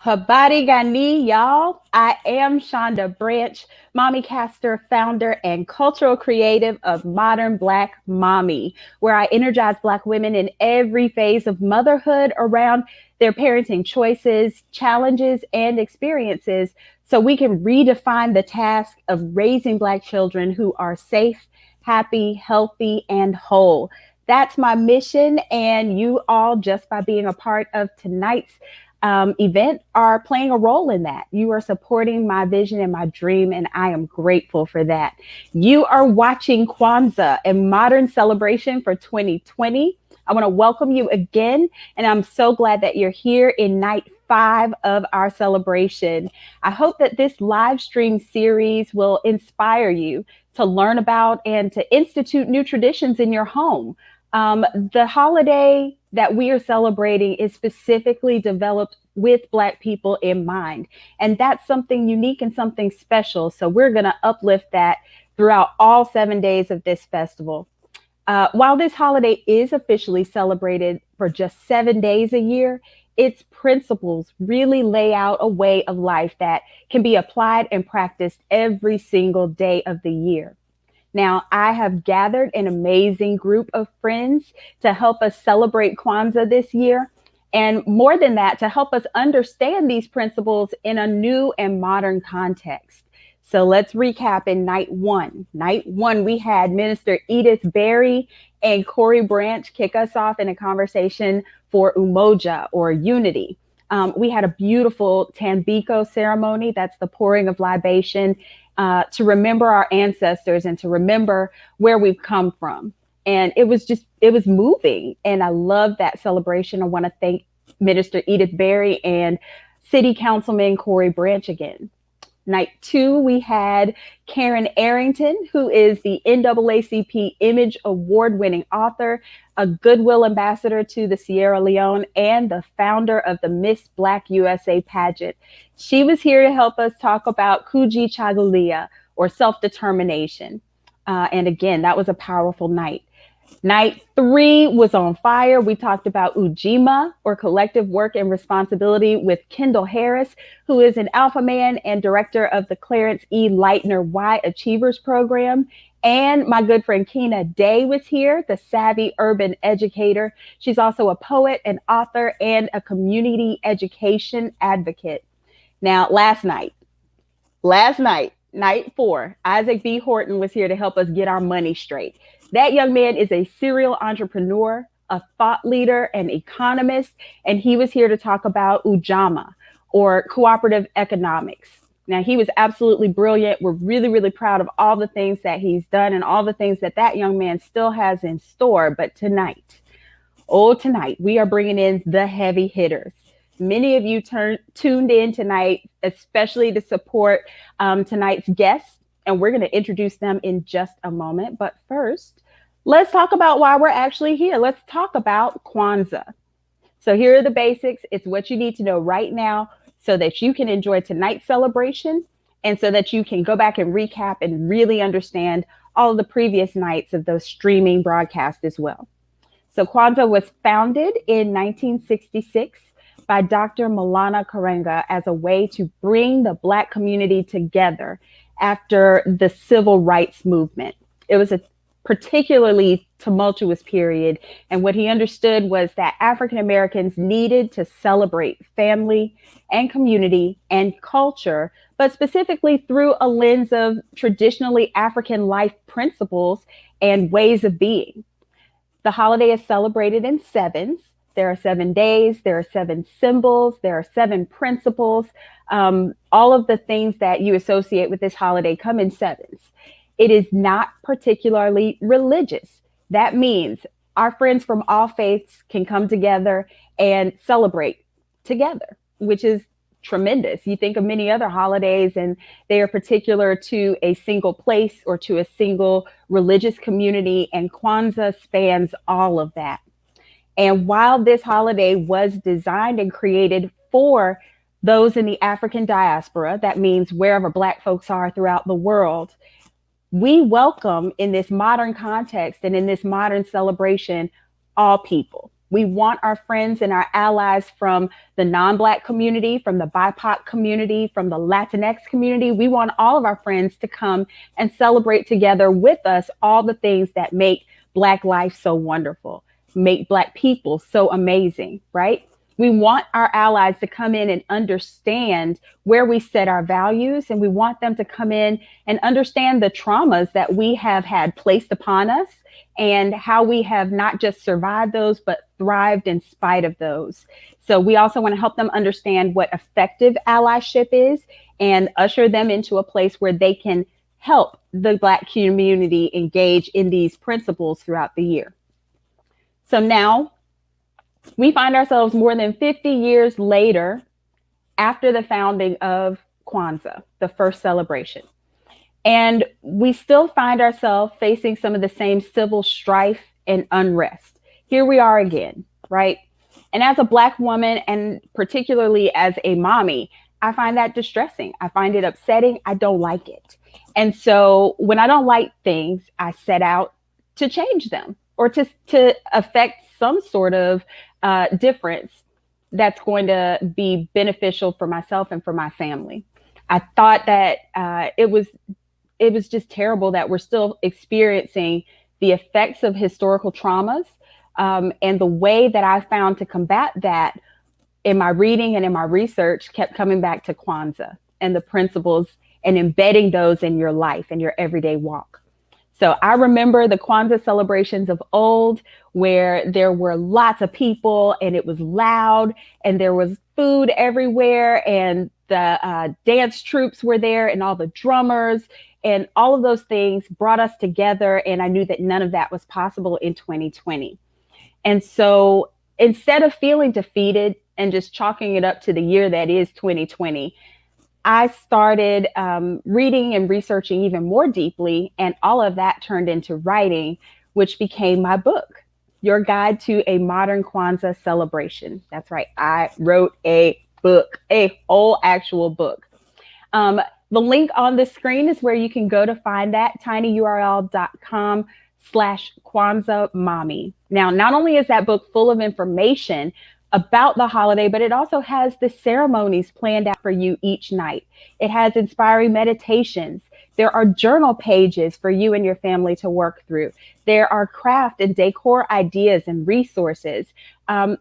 Habari Gani, y'all. I am Chanda Branch, mommy caster, founder, and cultural creative of Modern Black Mommy, where I energize Black women in every phase of motherhood around their parenting choices, challenges, and experiences so we can redefine the task of raising Black children who are safe, happy, healthy, and whole. That's my mission, and you all, just by being a part of tonight's event are playing a role in that. You are supporting my vision and my dream, and I am grateful for that. You are watching Kwanzaa, a modern celebration for 2020. I want to welcome you again, and I'm so glad that you're here in night 5 of our celebration. I hope that this live stream series will inspire you to learn about and to institute new traditions in your home. The holiday that we are celebrating is specifically developed with Black people in mind. And that's something unique and something special. So we're going to uplift that throughout all 7 days of this festival. While this holiday is officially celebrated for just 7 days a year, its principles really lay out a way of life that can be applied and practiced every single day of the year. Now, I have gathered an amazing group of friends to help us celebrate Kwanzaa this year. And more than that, to help us understand these principles in a new and modern context. So let's recap in night 1. Night 1, we had Minister Edith Berry and Corey Branch kick us off in a conversation for Umoja, or unity. We had a beautiful Tambiko ceremony, that's the pouring of libation, to remember our ancestors and to remember where we've come from. And it was moving. And I love that celebration. I want to thank Minister Edith Berry and City Councilman Corey Branch again. Night 2, we had Karen Arrington, who is the NAACP Image Award-winning author, a Goodwill ambassador to the Sierra Leone, and the founder of the Miss Black USA pageant. She was here to help us talk about Kuji Chagulia, or self-determination. And again, that was a powerful night. Night 3 was on fire. We talked about Ujima, or collective work and responsibility, with Kendall Harris, who is an alpha man and director of the Clarence E. Leitner Y Achievers Program. And my good friend Kina Day was here, the savvy urban educator. She's also a poet, an author, and a community education advocate. Now, last night, night 4, Isaac B. Horton was here to help us get our money straight. That young man is a serial entrepreneur, a thought leader, an economist, and he was here to talk about Ujamaa, or cooperative economics. Now, he was absolutely brilliant. We're really, really proud of all the things that he's done and all the things that that young man still has in store. But tonight, we are bringing in the heavy hitters. Many of you tuned in tonight, especially to support tonight's guests, and we're going to introduce them in just a moment. But first, let's talk about why we're actually here. Let's talk about Kwanzaa. So here are the basics. It's what you need to know right now so that you can enjoy tonight's celebration and so that you can go back and recap and really understand all of the previous nights of those streaming broadcasts as well. So Kwanzaa was founded in 1966 by Dr. Maulana Karenga as a way to bring the Black community together after the civil rights movement. It was a particularly tumultuous period, and what he understood was that African Americans needed to celebrate family and community and culture, but specifically through a lens of traditionally African life principles and ways of being. The holiday is celebrated in sevens. There are 7 days, there are 7 symbols, there are 7 principles. All of the things that you associate with this holiday come in sevens. It is not particularly religious. That means our friends from all faiths can come together and celebrate together, which is tremendous. You think of many other holidays and they are particular to a single place or to a single religious community, and Kwanzaa spans all of that. And while this holiday was designed and created for those in the African diaspora, that means wherever Black folks are throughout the world, we welcome in this modern context and in this modern celebration all people. We want our friends and our allies from the non-Black community, from the BIPOC community, from the Latinx community. We want all of our friends to come and celebrate together with us all the things that make Black life so wonderful, make Black people so amazing, right? We want our allies to come in and understand where we set our values, and we want them to come in and understand the traumas that we have had placed upon us and how we have not just survived those, but thrived in spite of those. So we also want to help them understand what effective allyship is and usher them into a place where they can help the Black community engage in these principles throughout the year. So now we find ourselves more than 50 years later after the founding of Kwanzaa, the first celebration. And we still find ourselves facing some of the same civil strife and unrest. Here we are again, right? And as a Black woman, and particularly as a mommy, I find that distressing. I find it upsetting. I don't like it. And so when I don't like things, I set out to change them or to affect some sort of difference that's going to be beneficial for myself and for my family. I thought that it was just terrible that we're still experiencing the effects of historical traumas. And the way that I found to combat that in my reading and in my research kept coming back to Kwanzaa and the principles and embedding those in your life and your everyday walk. So I remember the Kwanzaa celebrations of old, where there were lots of people and it was loud and there was food everywhere and the dance troops were there and all the drummers and all of those things brought us together. And I knew that none of that was possible in 2020. And so instead of feeling defeated and just chalking it up to the year that is 2020, I started reading and researching even more deeply, and all of that turned into writing, which became my book, Your Guide to A Modern Kwanzaa Celebration. That's right, I wrote a book, a whole actual book. The link on the screen is where you can go to find that, tinyurl.com/Kwanzaa Mommy. Now, not only is that book full of information about the holiday, but it also has the ceremonies planned out for you each night. It has inspiring meditations. There are journal pages for you and your family to work through. There are craft and decor ideas and resources.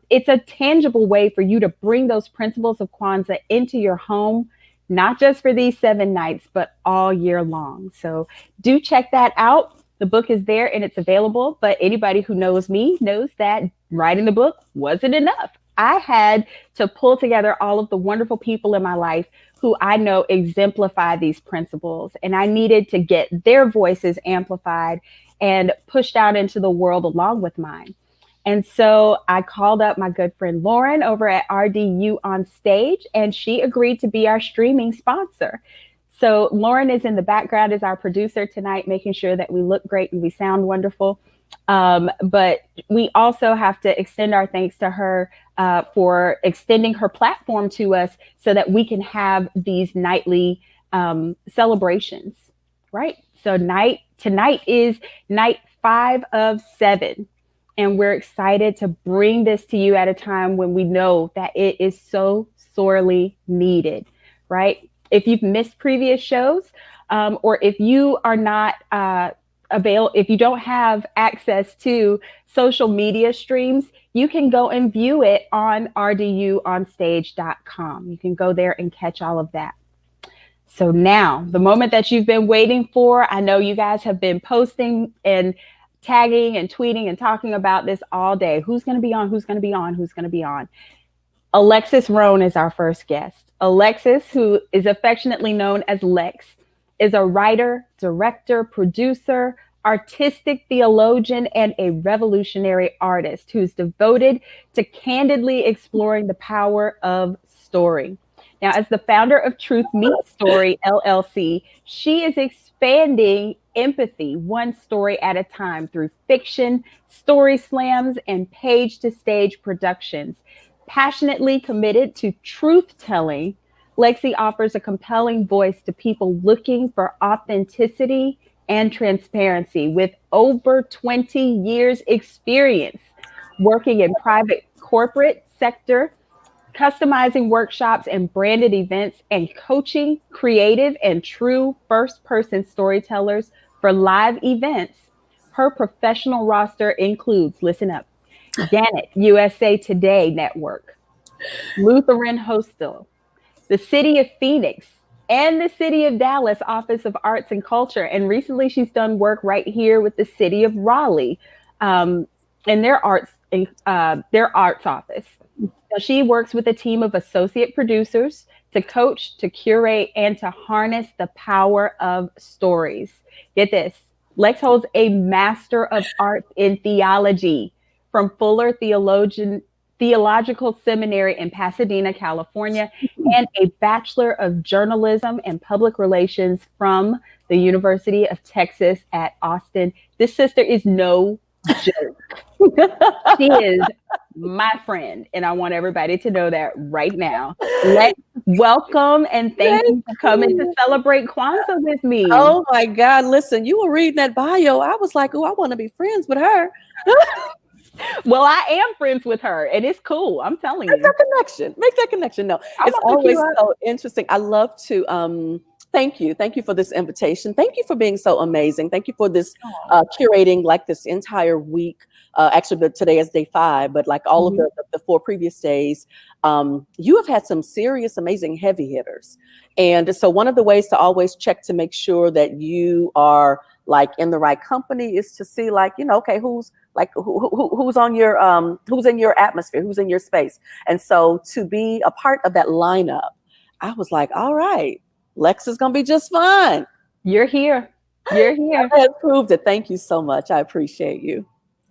It's a tangible way for you to bring those principles of Kwanzaa into your home, not just for these 7 nights, but all year long. So do check that out. The book is there and it's available, but anybody who knows me knows that writing the book wasn't enough. I had to pull together all of the wonderful people in my life who I know exemplify these principles, and I needed to get their voices amplified and pushed out into the world along with mine. And so I called up my good friend Lauren over at RDU on Stage, and she agreed to be our streaming sponsor. So Lauren is in the background as our producer tonight, making sure that we look great and we sound wonderful. But we also have to extend our thanks to her for extending her platform to us so that we can have these nightly celebrations, right? So tonight is night 5 of 7. And we're excited to bring this to you at a time when we know that it is so sorely needed, right? If you've missed previous shows, or if you are not if you don't have access to social media streams, you can go and view it on rduonstage.com. You can go there and catch all of that. So now, the moment that you've been waiting for, I know you guys have been posting and tagging and tweeting and talking about this all day. Who's going to be on? Who's going to be on? Who's going to be on? Alexis Roan is our first guest. Alexis, who is affectionately known as Lex, is a writer, director, producer, artistic theologian, and a revolutionary artist who's devoted to candidly exploring the power of story. Now, as the founder of Truth Meets Story, LLC, she is expanding empathy one story at a time through fiction, story slams, and page-to-stage productions. Passionately committed to truth-telling, Lexi offers a compelling voice to people looking for authenticity and transparency with over 20 years experience working in private corporate sector, customizing workshops and branded events, and coaching creative and true first person storytellers for live events. Her professional roster includes, listen up, Gannett USA Today Network, Lutheran Hostel, the City of Phoenix, and the City of Dallas Office of Arts and Culture. And recently she's done work right here with the City of Raleigh in their arts office. So she works with a team of associate producers to coach, to curate, and to harness the power of stories. Get this. Lex holds a Master of Arts in Theology from Fuller Theological Seminary in Pasadena, California, and a Bachelor of Journalism and Public Relations from the University of Texas at Austin. This sister is no joke. She is my friend, and I want everybody to know that right now. Let's welcome and thank you for coming to celebrate Kwanzaa with me. Oh my God. Listen, you were reading that bio. I was like, oh, I want to be friends with her. Well, I am friends with her, and it's cool. I'm telling Make you. that connection. Make that connection. No, it's always so interesting. I love to thank you. Thank you for this invitation. Thank you for being so amazing. Thank you for this curating like this entire week. Actually, today is day 5, but like all of the 4 previous days, you have had some serious, amazing heavy hitters. And so one of the ways to always check to make sure that you are like in the right company is to see like, you know, okay, who's on your who's in your atmosphere, who's in your space. And so to be a part of that lineup, I was like, all right, Lex is gonna be just fine. You're here. You're here. I have proved it. Thank you so much. I appreciate you.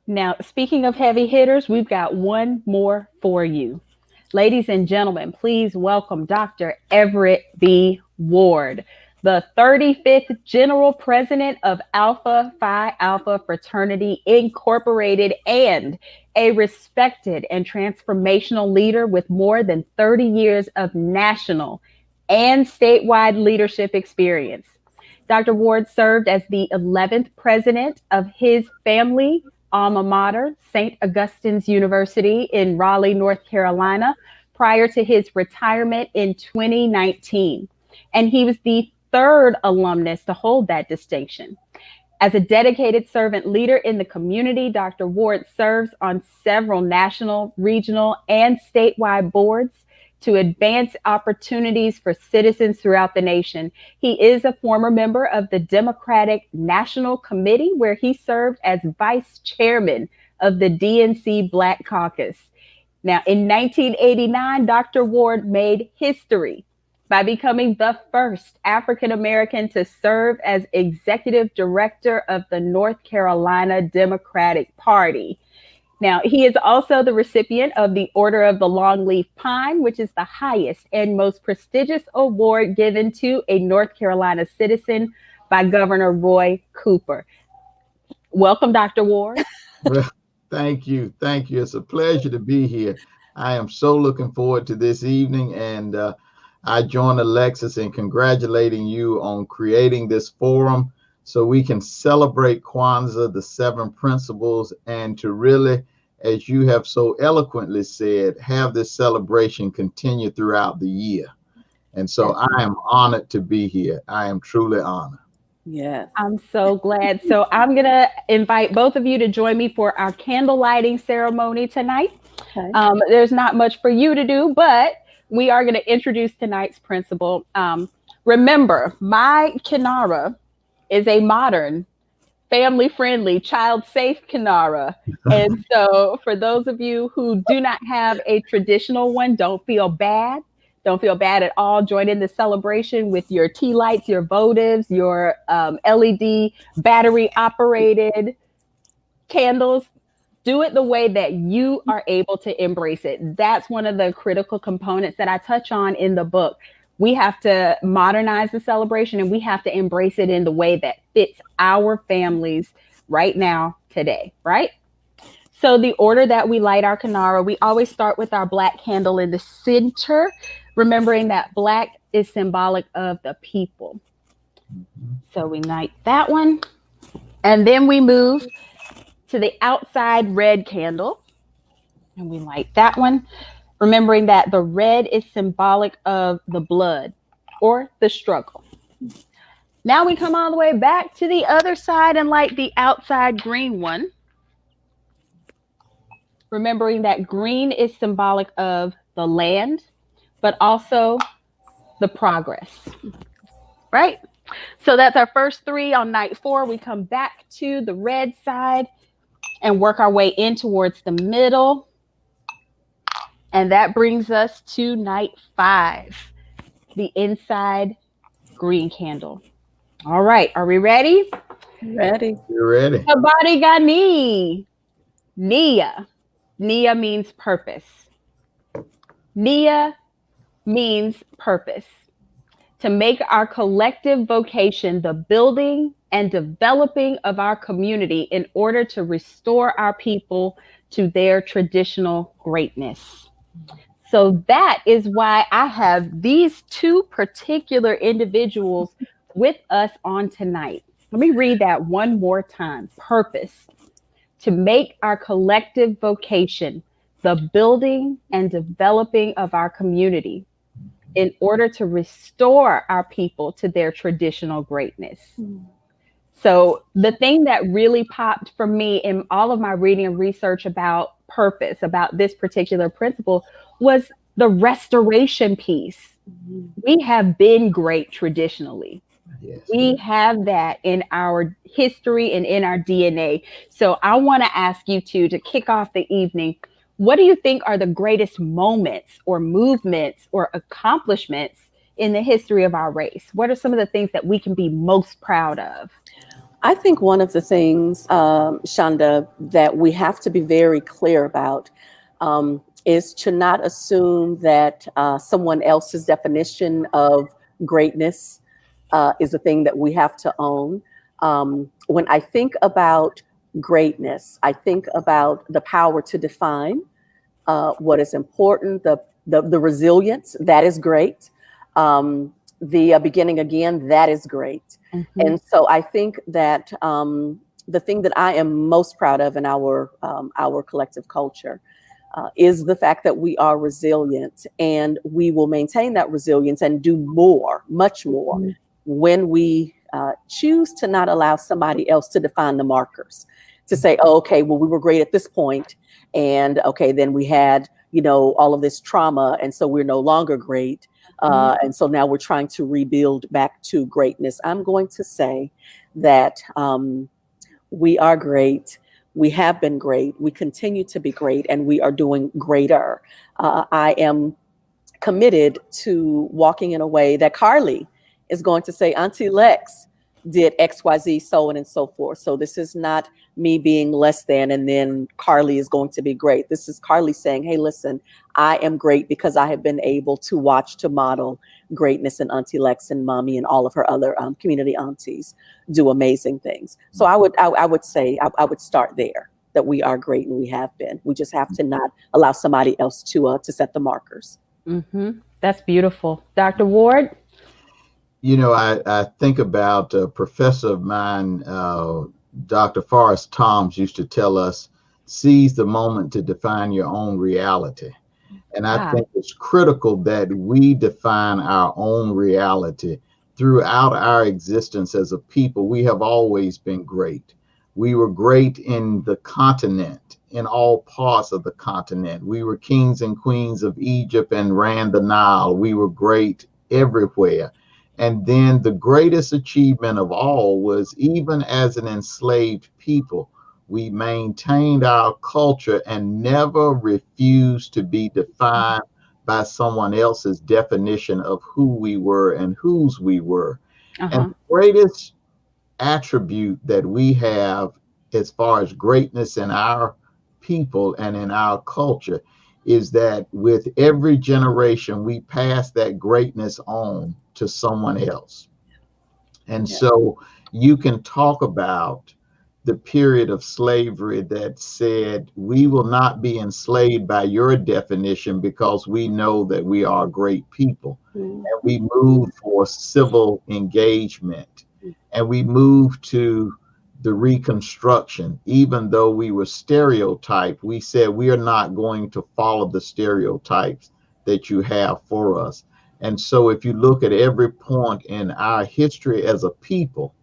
Now, speaking of heavy hitters, we've got one more for you. Ladies and gentlemen, please welcome Dr. Everett B. Ward, the 35th General President of Alpha Phi Alpha Fraternity Incorporated, and a respected and transformational leader with more than 30 years of national and statewide leadership experience. Dr. Ward served as the 11th president of his family alma mater, St. Augustine's University in Raleigh, North Carolina, prior to his retirement in 2019. And he was the 3rd alumnus to hold that distinction. As a dedicated servant leader in the community, Dr. Ward serves on several national, regional, and statewide boards to advance opportunities for citizens throughout the nation. He is a former member of the Democratic National Committee, where he served as vice chairman of the DNC Black Caucus. Now, in 1989, Dr. Ward made history by becoming the first African American to serve as executive director of the North Carolina Democratic Party. Now, he is also the recipient of the Order of the Longleaf Pine, which is the highest and most prestigious award given to a North Carolina citizen by Governor Roy Cooper. Welcome, Dr. Ward. Well, thank you. Thank you. It's a pleasure to be here. I am so looking forward to this evening, and I join Alexis in congratulating you on creating this forum so we can celebrate Kwanzaa, the 7 principles, and to really, as you have so eloquently said, have this celebration continue throughout the year. And so I am honored to be here. I am truly honored. Yes. I'm so glad. So I'm going to invite both of you to join me for our candle lighting ceremony tonight. Okay. There's not much for you to do, but we are going to introduce tonight's principle. Remember, my Kinara is a modern, family-friendly, child-safe Kinara. And so for those of you who do not have a traditional one, don't feel bad. Don't feel bad at all. Join in the celebration with your tea lights, your votives, your LED battery-operated candles. Do it the way that you are able to embrace it. That's one of the critical components that I touch on in the book. We have to modernize the celebration, and we have to embrace it in the way that fits our families right now, today, right? So the order that we light our Kinara, we always start with our black candle in the center, remembering that black is symbolic of the people. So we light that one, and then we move to the outside red candle. And we light that one, remembering that the red is symbolic of the blood or the struggle. Now we come all the way back to the other side and light the outside green one, remembering that green is symbolic of the land, but also the progress, right? So that's our first three on night 4. We come back to the red side and work our way in towards the middle. And that brings us to night 5, the inside green candle. All right, are we ready? Ready. You're ready. Habari gani? Nia. Nia means purpose. Nia means purpose. To make our collective vocation the building and developing of our community in order to restore our people to their traditional greatness. So that is why I have these two particular individuals with us on tonight. Let me read that one more time. Purpose. To make our collective vocation the building and developing of our community in order to restore our people to their traditional greatness. So the thing that really popped for me in all of my reading and research about purpose, about this particular principle, was the restoration piece. We have been great traditionally. Yes. We have that in our history and in our DNA. So I want to ask you two to kick off the evening. What do you think are the greatest moments or movements or accomplishments in the history of our race? What are some of the things that we can be most proud of? I think one of the things, Chanda, that we have to be very clear about is to not assume that someone else's definition of greatness is a thing that we have to own. When I think about greatness, I think about the power to define what is important, the resilience, that is great. The beginning again, that is great. Mm-hmm. And so I think that the thing that I am most proud of in our collective culture is the fact that we are resilient, and we will maintain that resilience and do more, much more, Mm-hmm. when we choose to not allow somebody else to define the markers, to say, oh, okay, well, we were great at this point, and okay, then we had, all of this trauma, and so we're no longer great. And so now we're trying to rebuild back to greatness. I'm going to say that we are great. We have been great. We continue to be great, and we are doing greater. I am committed to walking in a way that Carly is going to say, Auntie Lex did XYZ, so on and so forth. So this is not me being less than, and then Carly is going to be great. This is Carly saying, hey, listen, I am great because I have been able to watch, to model greatness, and Auntie Lex and Mommy and all of her other community aunties do amazing things. So I would say I would start there, that we are great and we have been. We just have to not allow somebody else to set the markers. Mm-hmm. That's beautiful. Dr. Ward? I think about a professor of mine, Dr. Forrest Toms, used to tell us, seize the moment to define your own reality. And I think it's critical that we define our own reality throughout our existence as a people. We have always been great. We were great in the continent, in all parts of the continent. We were kings and queens of Egypt and ran the Nile. We were great everywhere. And then the greatest achievement of all was, even as an enslaved people, we maintained our culture and never refused to be defined by someone else's definition of who we were and whose we were. And the greatest attribute that we have as far as greatness in our people and in our culture is that with every generation, we pass that greatness on to someone else. And so you can talk about the period of slavery that said, we will not be enslaved by your definition because we know that we are great people. And we move for civil engagement, and we move to the reconstruction. Even though we were stereotyped, we said we are not going to follow the stereotypes that you have for us. And so if you look at every point in our history as a people,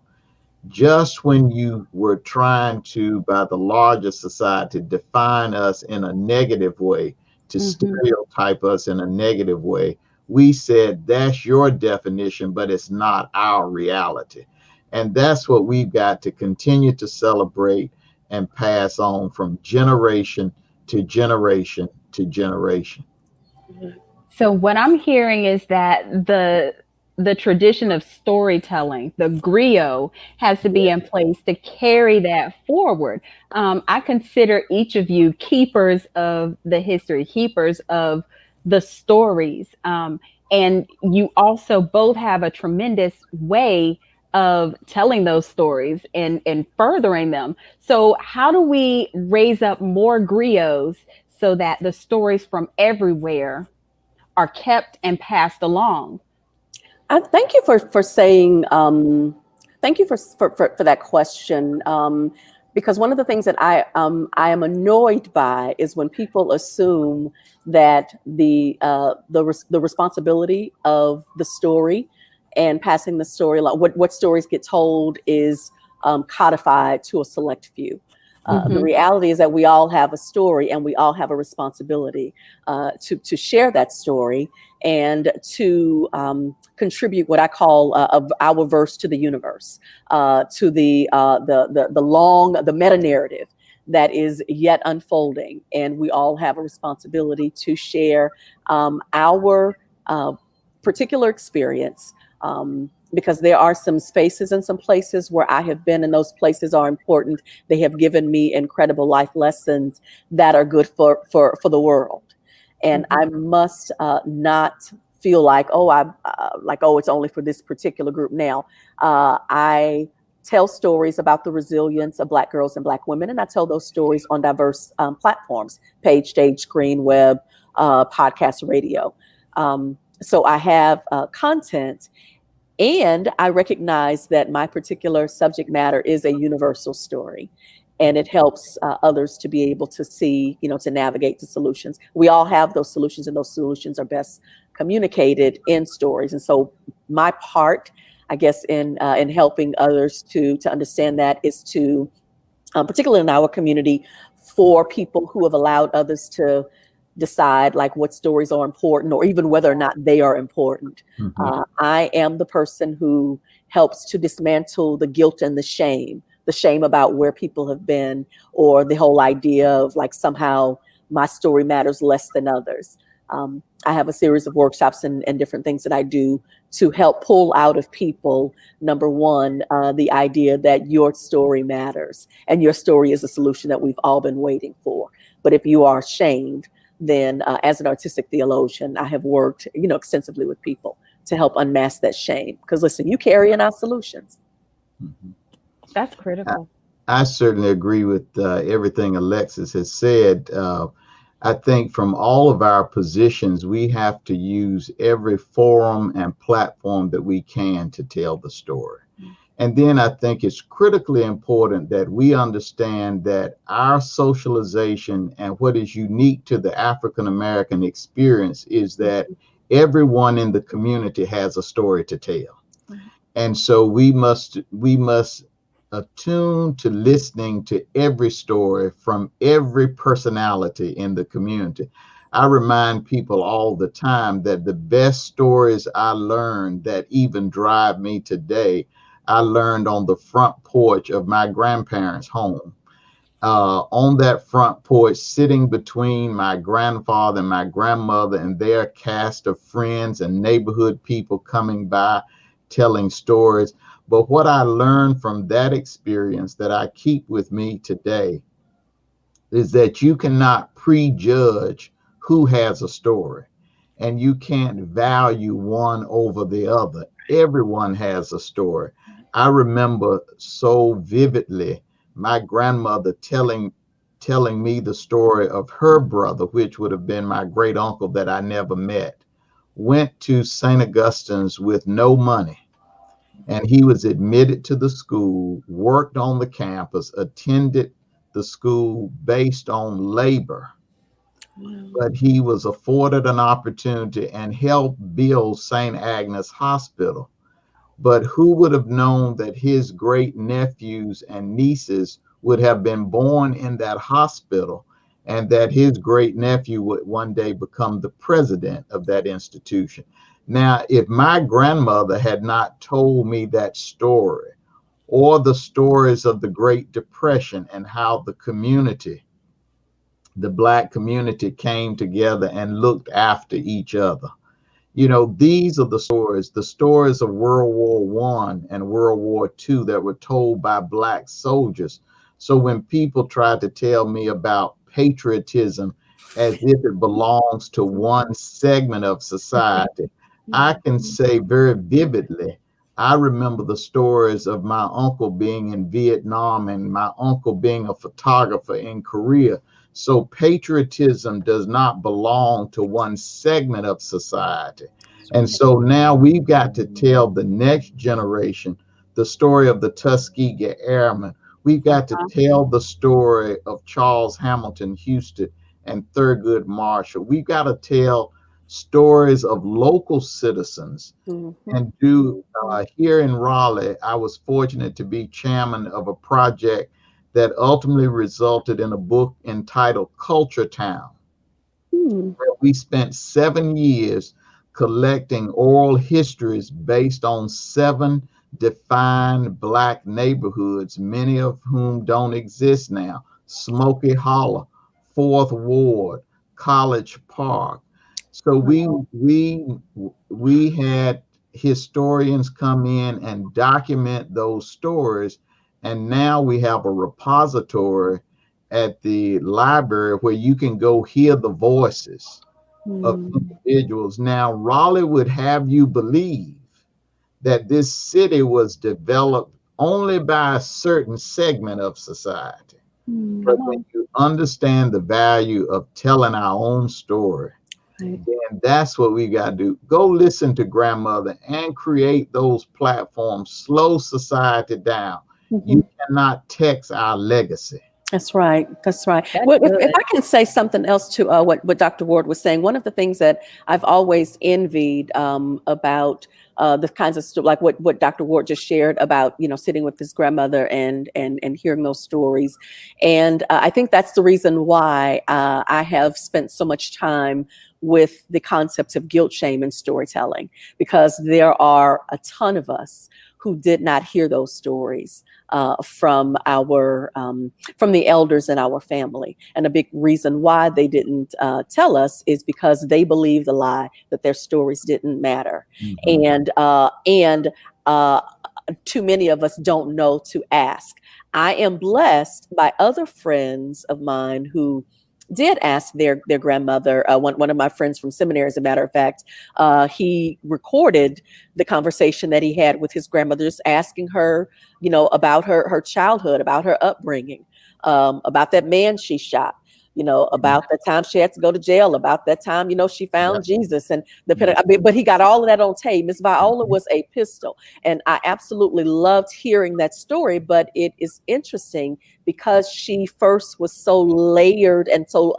just when you were trying to, by the larger society, define us in a negative way, to stereotype us in a negative way, we said that's your definition, but it's not our reality. And that's what we've got to continue to celebrate and pass on from generation to generation to generation. So what I'm hearing is that the tradition of storytelling, the griot, has to be in place to carry that forward. I consider each of you keepers of the history, keepers of the stories, and you also both have a tremendous way of telling those stories and furthering them. So how do we raise up more griots so that the stories from everywhere are kept and passed along? Thank you for saying. Thank you for that question. Because one of the things that I am annoyed by is when people assume that the responsibility of the story and passing the story, like what stories get told, is codified to a select few. The reality is that we all have a story, and we all have a responsibility to share that story and to contribute what I call our verse to the universe, to the meta narrative that is yet unfolding. And we all have a responsibility to share our particular experience. Because there are some spaces and some places where I have been, and those places are important. They have given me incredible life lessons that are good for the world. And I must not feel like, it's only for this particular group. Now, I tell stories about the resilience of Black girls and Black women, and I tell those stories on diverse platforms: page, stage, screen, web, podcast, radio. So I have content. And I recognize that my particular subject matter is a universal story, and it helps others to be able to see, to navigate the solutions. We all have those solutions, and those solutions are best communicated in stories. And so my part, I guess, in helping others to understand that is to, particularly in our community, for people who have allowed others to decide like what stories are important, or even whether or not they are important. I am the person who helps to dismantle the guilt and the shame about where people have been, or the whole idea of like somehow my story matters less than others. I have a series of workshops and different things that I do to help pull out of people, number one, the idea that your story matters, and your story is a solution that we've all been waiting for. But if you are ashamed, then as an artistic theologian, I have worked, extensively with people to help unmask that shame. Because listen, you carry in our solutions. That's critical. I certainly agree with everything Alexis has said. I think from all of our positions, we have to use every forum and platform that we can to tell the story. And then I think it's critically important that we understand that our socialization and what is unique to the African American experience is that everyone in the community has a story to tell. And so we must attune to listening to every story from every personality in the community. I remind people all the time that the best stories I learned that even drive me today, I learned on the front porch of my grandparents' home. On that front porch, sitting between my grandfather and my grandmother and their cast of friends and neighborhood people coming by, telling stories. But what I learned from that experience that I keep with me today is that you cannot prejudge who has a story, and you can't value one over the other. Everyone has a story. I remember so vividly my grandmother telling me the story of her brother, which would have been my great uncle that I never met, went to St. Augustine's with no money. And he was admitted to the school, worked on the campus, attended the school based on labor. But he was afforded an opportunity and helped build St. Agnes Hospital. But who would have known that his great nephews and nieces would have been born in that hospital, and that his great nephew would one day become the president of that institution? Now, if my grandmother had not told me that story, or the stories of the Great Depression and how the community, the Black community, came together and looked after each other, these are the stories of World War One and World War II that were told by Black soldiers. So when people try to tell me about patriotism as if it belongs to one segment of society, I can say very vividly, I remember the stories of my uncle being in Vietnam and my uncle being a photographer in Korea. So patriotism does not belong to one segment of society. And so now we've got to tell the next generation the story of the Tuskegee Airmen. We've got to tell the story of Charles Hamilton Houston and Thurgood Marshall. We've got to tell stories of local citizens. And here in Raleigh, I was fortunate to be chairman of a project that ultimately resulted in a book entitled Culture Town, where we spent 7 years collecting oral histories based on 7 defined Black neighborhoods, many of whom don't exist now: Smoky Hollow, Fourth Ward, College Park. So we had historians come in and document those stories, and now we have a repository at the library where you can go hear the voices of individuals. Now, Raleigh would have you believe that this city was developed only by a certain segment of society. But when you understand the value of telling our own story, then that's what we got to do. Go listen to grandmother and create those platforms. Slow society down. You cannot text our legacy. That's right. That's right. Well, if I can say something else to what Dr. Ward was saying, one of the things that I've always envied about the kinds of like what Dr. Ward just shared about, sitting with his grandmother and hearing those stories. And I think that's the reason why I have spent so much time with the concepts of guilt, shame, and storytelling, because there are a ton of us who did not hear those stories from the elders in our family. And a big reason why they didn't tell us is because they believed the lie that their stories didn't matter. And too many of us don't know to ask. I am blessed by other friends of mine who did ask their grandmother. One of my friends from seminary, as a matter of fact, he recorded the conversation that he had with his grandmother, just asking her, about her childhood, about her upbringing, about that man she shot, about the time she had to go to jail, about that time, she found Jesus, and but he got all of that on tape. Miss Viola was a pistol, and I absolutely loved hearing that story. But it is interesting because she first was so layered, and so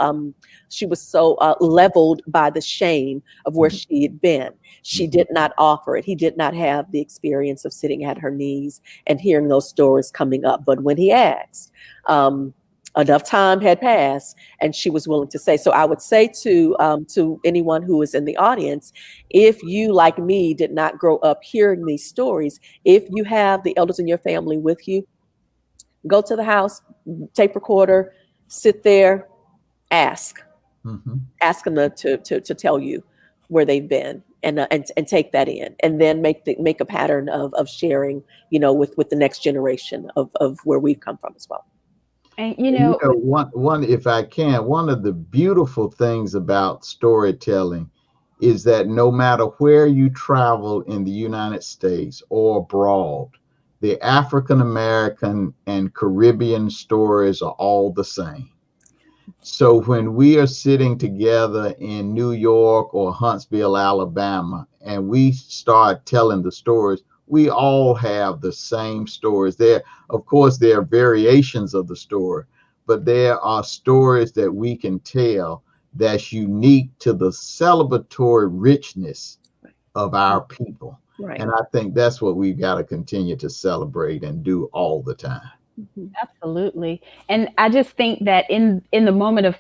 she was so leveled by the shame of where she had been. She did not offer it. He did not have the experience of sitting at her knees and hearing those stories coming up. But when he asked, enough time had passed, and she was willing to say. So I would say to anyone who is in the audience, if you, like me, did not grow up hearing these stories, if you have the elders in your family with you, go to the house, tape recorder, sit there, ask them to tell you where they've been, and take that in, and then make a pattern of sharing, with the next generation of where we've come from as well. And one, if I can, one of the beautiful things about storytelling is that no matter where you travel in the United States or abroad, the African American and Caribbean stories are all the same. So when we are sitting together in New York or Huntsville, Alabama, and we start telling the stories, we all have the same stories. There, of course, there are variations of the story, but there are stories that we can tell that's unique to the celebratory richness of our people. Right. And I think that's what we've got to continue to celebrate and do all the time. Absolutely. And I just think that in the moment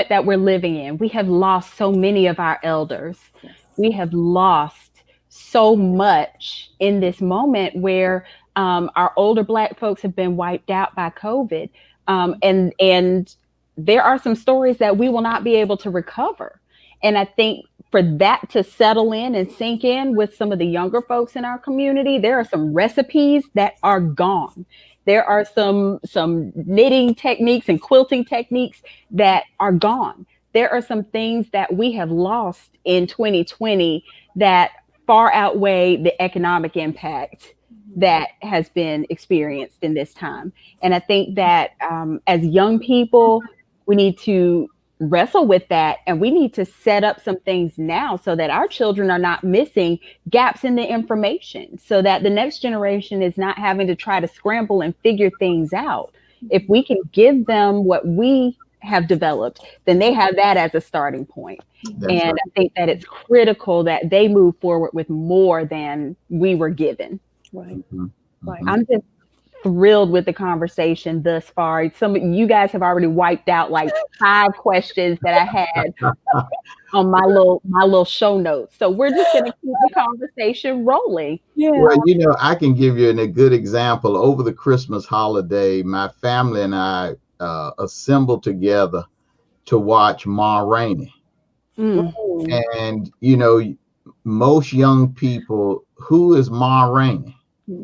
that we're living in, we have lost so many of our elders. Yes. We have lost so much in this moment where our older Black folks have been wiped out by COVID. And there are some stories that we will not be able to recover. And I think for that to settle in and sink in with some of the younger folks in our community, there are some recipes that are gone. There are some knitting techniques and quilting techniques that are gone. There are some things that we have lost in 2020 that far outweigh the economic impact that has been experienced in this time. And I think that as young people, we need to wrestle with that, and we need to set up some things now so that our children are not missing gaps in the information, so that the next generation is not having to try to scramble and figure things out. If we can give them what we have developed, then they have that as a starting point. That's And right. I think that it's critical that they move forward with more than we were given. Right. Mhm. Right. Mhm. I'm just thrilled with the conversation thus far. Some of you guys have already wiped out like 5 questions that I had on my little show notes. So we're just going to keep the conversation rolling. Yeah. Well, I can give you a good example. Over the Christmas holiday, my family and I assembled together to watch Ma Rainey. Mm, Mm. And, most young people, who is Ma Rainey?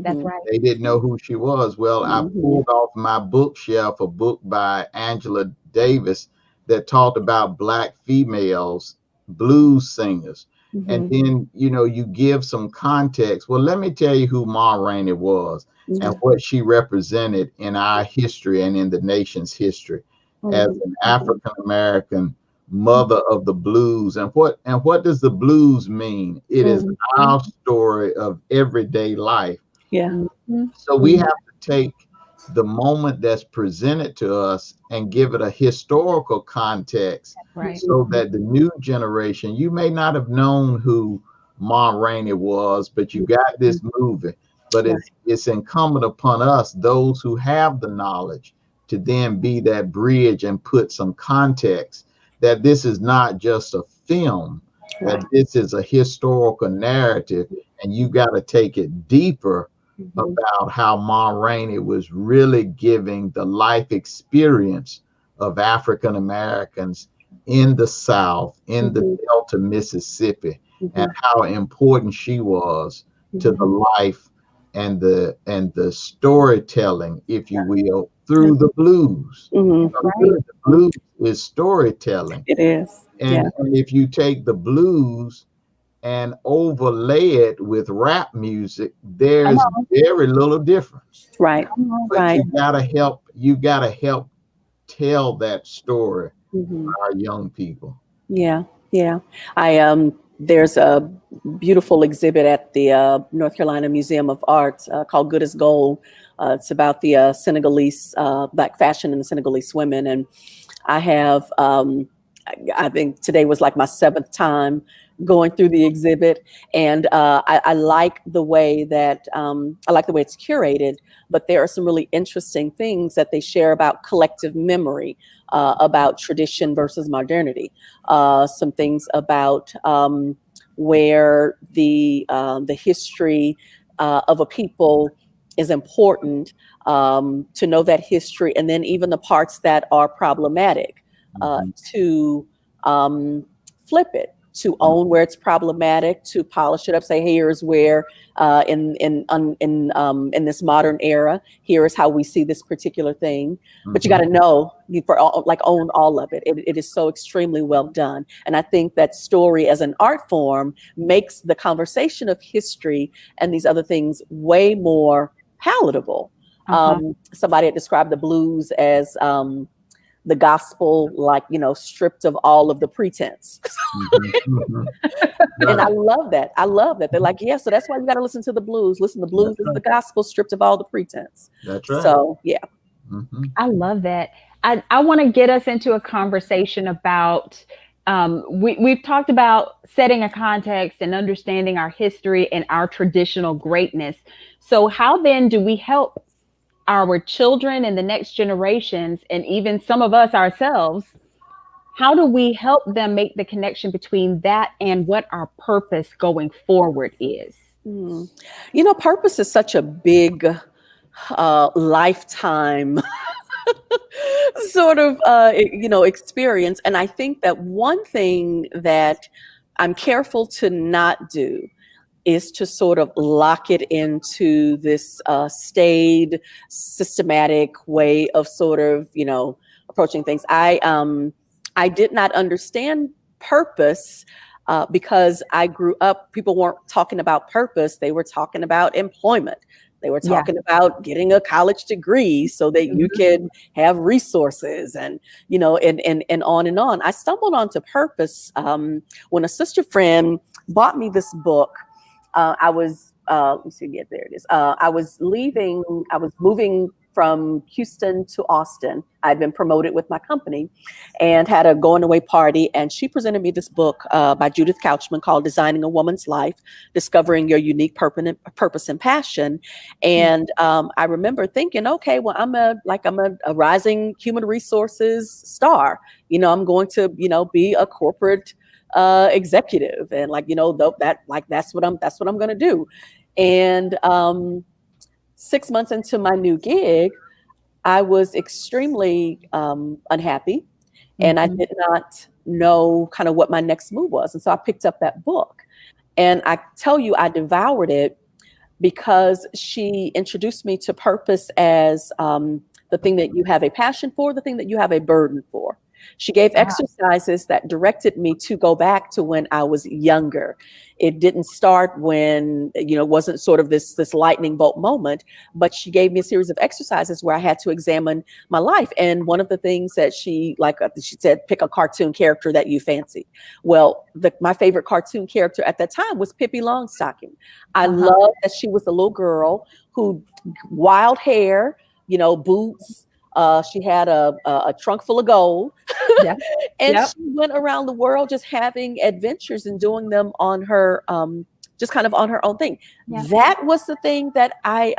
that's Mhm. right. They didn't know who she was. Well, I Mhm. pulled off my bookshelf a book by Angela Davis that talked about Black females, blues singers. And Mhm. then, you give some context. Well, let me tell you who Ma Rainey was and Mhm. what she represented in our history and in the nation's history as Mhm. an African American mother of the blues. And what does the blues mean? It is Mhm. our story of everyday life. Yeah. Mhm. So we Mhm. have to take the moment that's presented to us and give it a historical context Right. so that the new generation, you may not have known who Ma Rainey was, but you got this movie. But Right. it's incumbent upon us, those who have the knowledge, to then be that bridge and put some context that this is not just a film, that Right. this is a historical narrative, and you got to take it deeper Mhm. about how Ma Rainey was really giving the life experience of African Americans in the South, in the Mhm. Delta, Mississippi, and Mhm. how important she was to Mhm. the life and the storytelling, if you will, Yeah. through the blues. Mhm. That's Because right. really the blues is storytelling. It is. Yeah. And if you take the blues and overlay it with rap music, Come there's on. very little difference. Right. Come on. But Right. you gotta help tell that story Mhm. for our young people. Yeah, yeah. I there's a beautiful exhibit at the North Carolina Museum of Art called Good as Gold. It's about the Senegalese Black fashion and the Senegalese women, and I have I think today was like my 7th time going through the exhibit, and I like the way that I like the way it's curated. But there are some really interesting things that they share about collective memory, about tradition versus modernity, some things about where the history of a people is important, to know that history, and then even the parts that are problematic, Mhm. to flip it, to own where it's problematic, to polish it up, say here's where in this modern era, here is how we see this particular thing. But you got Mhm. to know, like own all of it. It is so extremely well done, and I think that story as an art form makes the conversation of history and these other things way more palatable. Uh-huh. Somebody had described the blues as the gospel, like, stripped of all of the pretense. Mhm, mhm. And I Right. love that. I love that. They're like, yeah, so that's why you got to listen to the blues. Listen, the blues That's is right. the gospel stripped of all the pretense. That's right. So yeah. Hmm. I love that. I want to get us into a conversation about we've talked about setting a context and understanding our history and our traditional greatness. So, how then do we help our children and the next generations, and even some of us ourselves? How do we help them make the connection between that and what our purpose going forward is? Mm. Purpose is such a big lifetime sort of experience, and I think that one thing that I'm careful to not do is to sort of lock it into this staid, systematic way of sort of, approaching things. I did not understand purpose because I grew up, people weren't talking about purpose, they were talking about employment. They were Yeah. talking about getting a college degree so that you Mhm. could have resources, and and on and on. I stumbled onto purpose when a sister friend bought me this book. I was, let me see, yeah, there it is. I was moving from Houston to Austin. I'd been promoted with my company and had a going away party. And she presented me this book by Judith Couchman called Designing a Woman's Life, Discovering Your Unique Purpose and Passion. And I remember thinking, okay, well, I'm a rising human resources star. I'm going to, be a corporate executive, and that's what I'm going to do. And 6 months into my new gig, I was extremely unhappy, and I Mhm. did not know kind of what my next move was. And so I picked up that book, and I tell you, I devoured it because she introduced me to purpose as the thing that you have a passion for, the thing that you have a burden for. She gave Wow. exercises that directed me to go back to when I was younger. It didn't start when, it wasn't sort of this lightning bolt moment, but she gave me a series of exercises where I had to examine my life. And one of the things that she said, pick a cartoon character that you fancy. Well, my favorite cartoon character at that time was Pippi Longstocking. I Uh-huh. love that she was a little girl who wild hair, boots. She had a trunk full of gold, Yep. and Yep. she went around the world just having adventures and doing them on her, just kind of on her own thing. Yep. That was the thing that I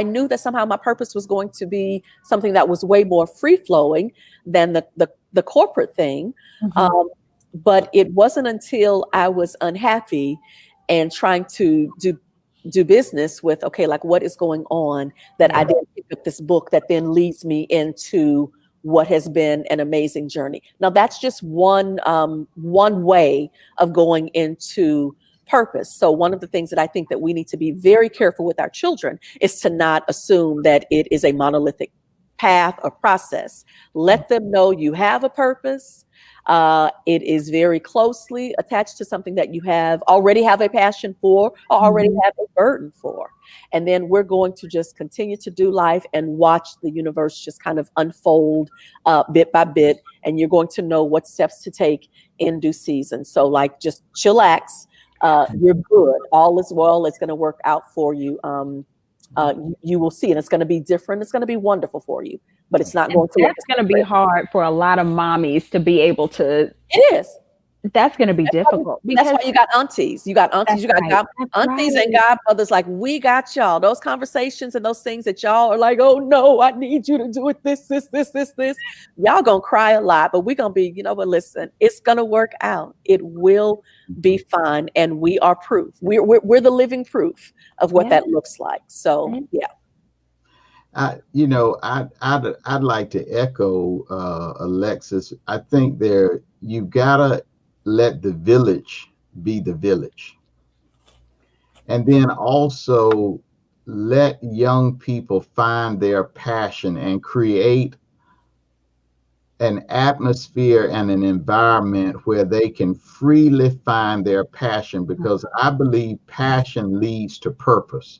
knew that somehow my purpose was going to be something that was way more free flowing than the corporate thing. Mhm. Um, but it wasn't until I was unhappy and trying to do business with, okay, like what is going on, that I Yeah. didn't pick up this book that then leads me into what has been an amazing journey. Now that's just one way of going into purpose. So one of the things that I think that we need to be very careful with our children is to not assume that it is a monolithic path or process. Let them know you have a purpose. It is very closely attached to something that you already have a passion for, or already Mhm. have a burden for. And then we're going to just continue to do life and watch the universe just kind of unfold bit by bit. And you're going to know what steps to take in due season. So like, just chillax. You're good. All is well. It's going to work out for you. You will see, and it's going to be different. It's going to be wonderful for you, but it's not And going to look that's the going to be same. hard for a lot of mommies to be able to. It is. That's going to be difficult That's because why you got aunties. You got aunties. that's You got right. That's aunties and right. godmothers. Like, we got y'all. Those conversations and those things that y'all are like, oh no, I need you to do it. This. Y'all gonna cry a lot, but we're gonna be, but listen, it's gonna work out. It will be fine, and we are proof. We're the living proof of what Yeah. that looks like. So yeah. I'd like to echo Alexis. I think you gotta let the village be the village, and then also let young people find their passion and create an atmosphere and an environment where they can freely find their passion, because I believe passion leads to purpose.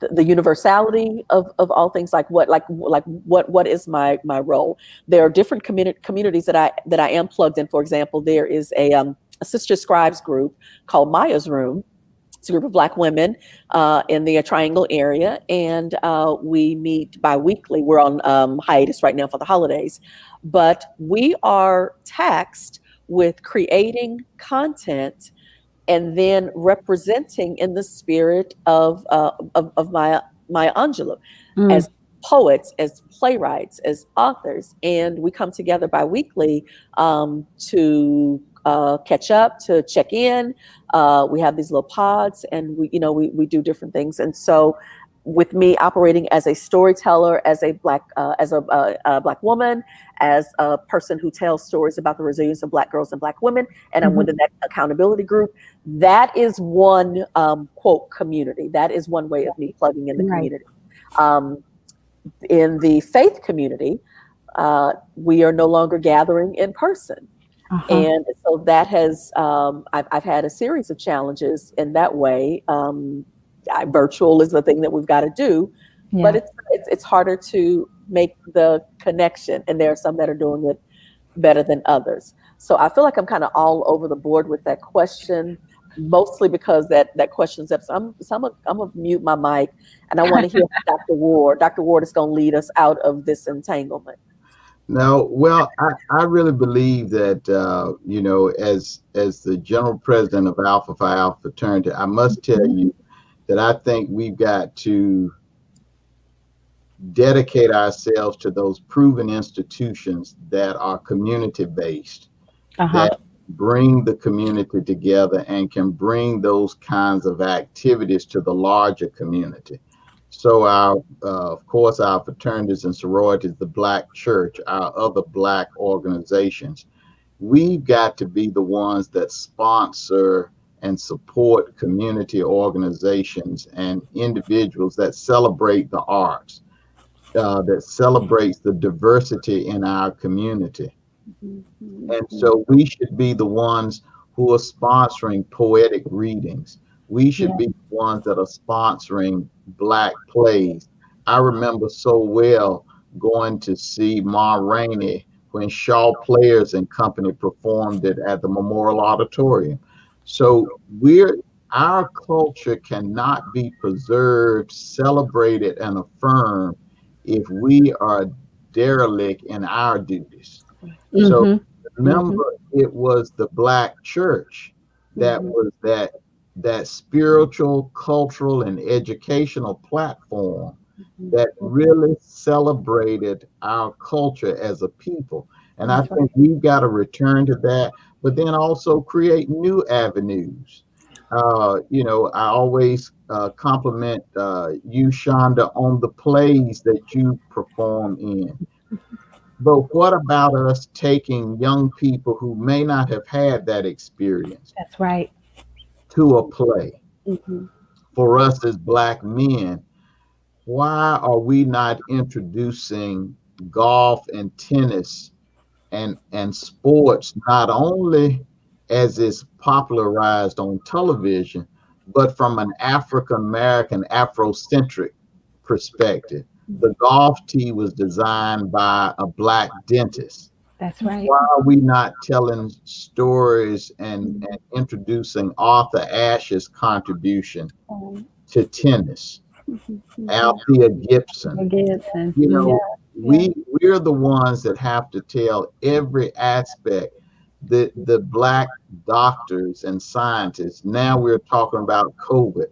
the universality of all things, like what is my role. There are different communities that I am plugged in. For example, there is a sister scribes group called Maya's Room. It's a group of Black women in the Triangle area, and we meet bi-weekly. We're on hiatus right now for the holidays, but we are taxed with creating content and then representing in the spirit of Maya Angelou Mm. as poets, as playwrights, as authors. And we come together bi-weekly to catch up, to check in. We have these little pods, and we do different things. And so, with me operating as a storyteller, as a Black woman, as a person who tells stories about the resilience of Black girls and Black women, and I'm within that accountability group. That is one quote community. That is one way of me plugging in the Right. community. In the faith community, we are no longer gathering in person. Uh-huh. And so that has, I've had a series of challenges in that way. Virtual is the thing that we've got to do, but Yeah. it's harder to make the connection. And there are some that are doing it better than others. So I feel like I'm kind of all over the board with that question, mostly because that question's up. So I'm gonna mute my mic, and I want to hear from Dr. Ward. Dr. Ward is going to lead us out of this entanglement. No, well, I really believe that as the general president of Alpha Phi Alpha fraternity, I must tell you that I think we've got to dedicate ourselves to those proven institutions that are community based, Uh-huh. that bring the community together and can bring those kinds of activities to the larger community. So of course, our fraternities and sororities, the Black Church, our other Black organizations, we've got to be the ones that sponsor and support community organizations and individuals that celebrate the arts, that celebrates the diversity in our community. And so we should be the ones who are sponsoring poetic readings. We should be the ones that are sponsoring Black plays. I remember so well going to see Ma Rainey when Shaw Players and Company performed it at the Memorial Auditorium. So our culture cannot be preserved, celebrated, and affirmed if we are derelict in our duties. So Mm-hmm. remember, it was the Black church that was that spiritual, cultural, and educational platform that really celebrated our culture as a people. And I That's right. think we've got to return to that, but then also create new avenues. I always compliment you, Shonda, on the plays that you perform in. But what about us taking young people who may not have had that experience That's right. to a play? Mhm. For us as Black men, why are we not introducing golf and tennis and sports not only as is popularized on television, but from an African American Afrocentric perspective? The golf tee was designed by a Black dentist. That's right. Why are we not telling stories and introducing Arthur Ashe's contribution to tennis? Althea Gibson. Gibson. You Yeah. know, we're the ones that have to tell every aspect. The Black doctors and scientists. Now we're talking about COVID.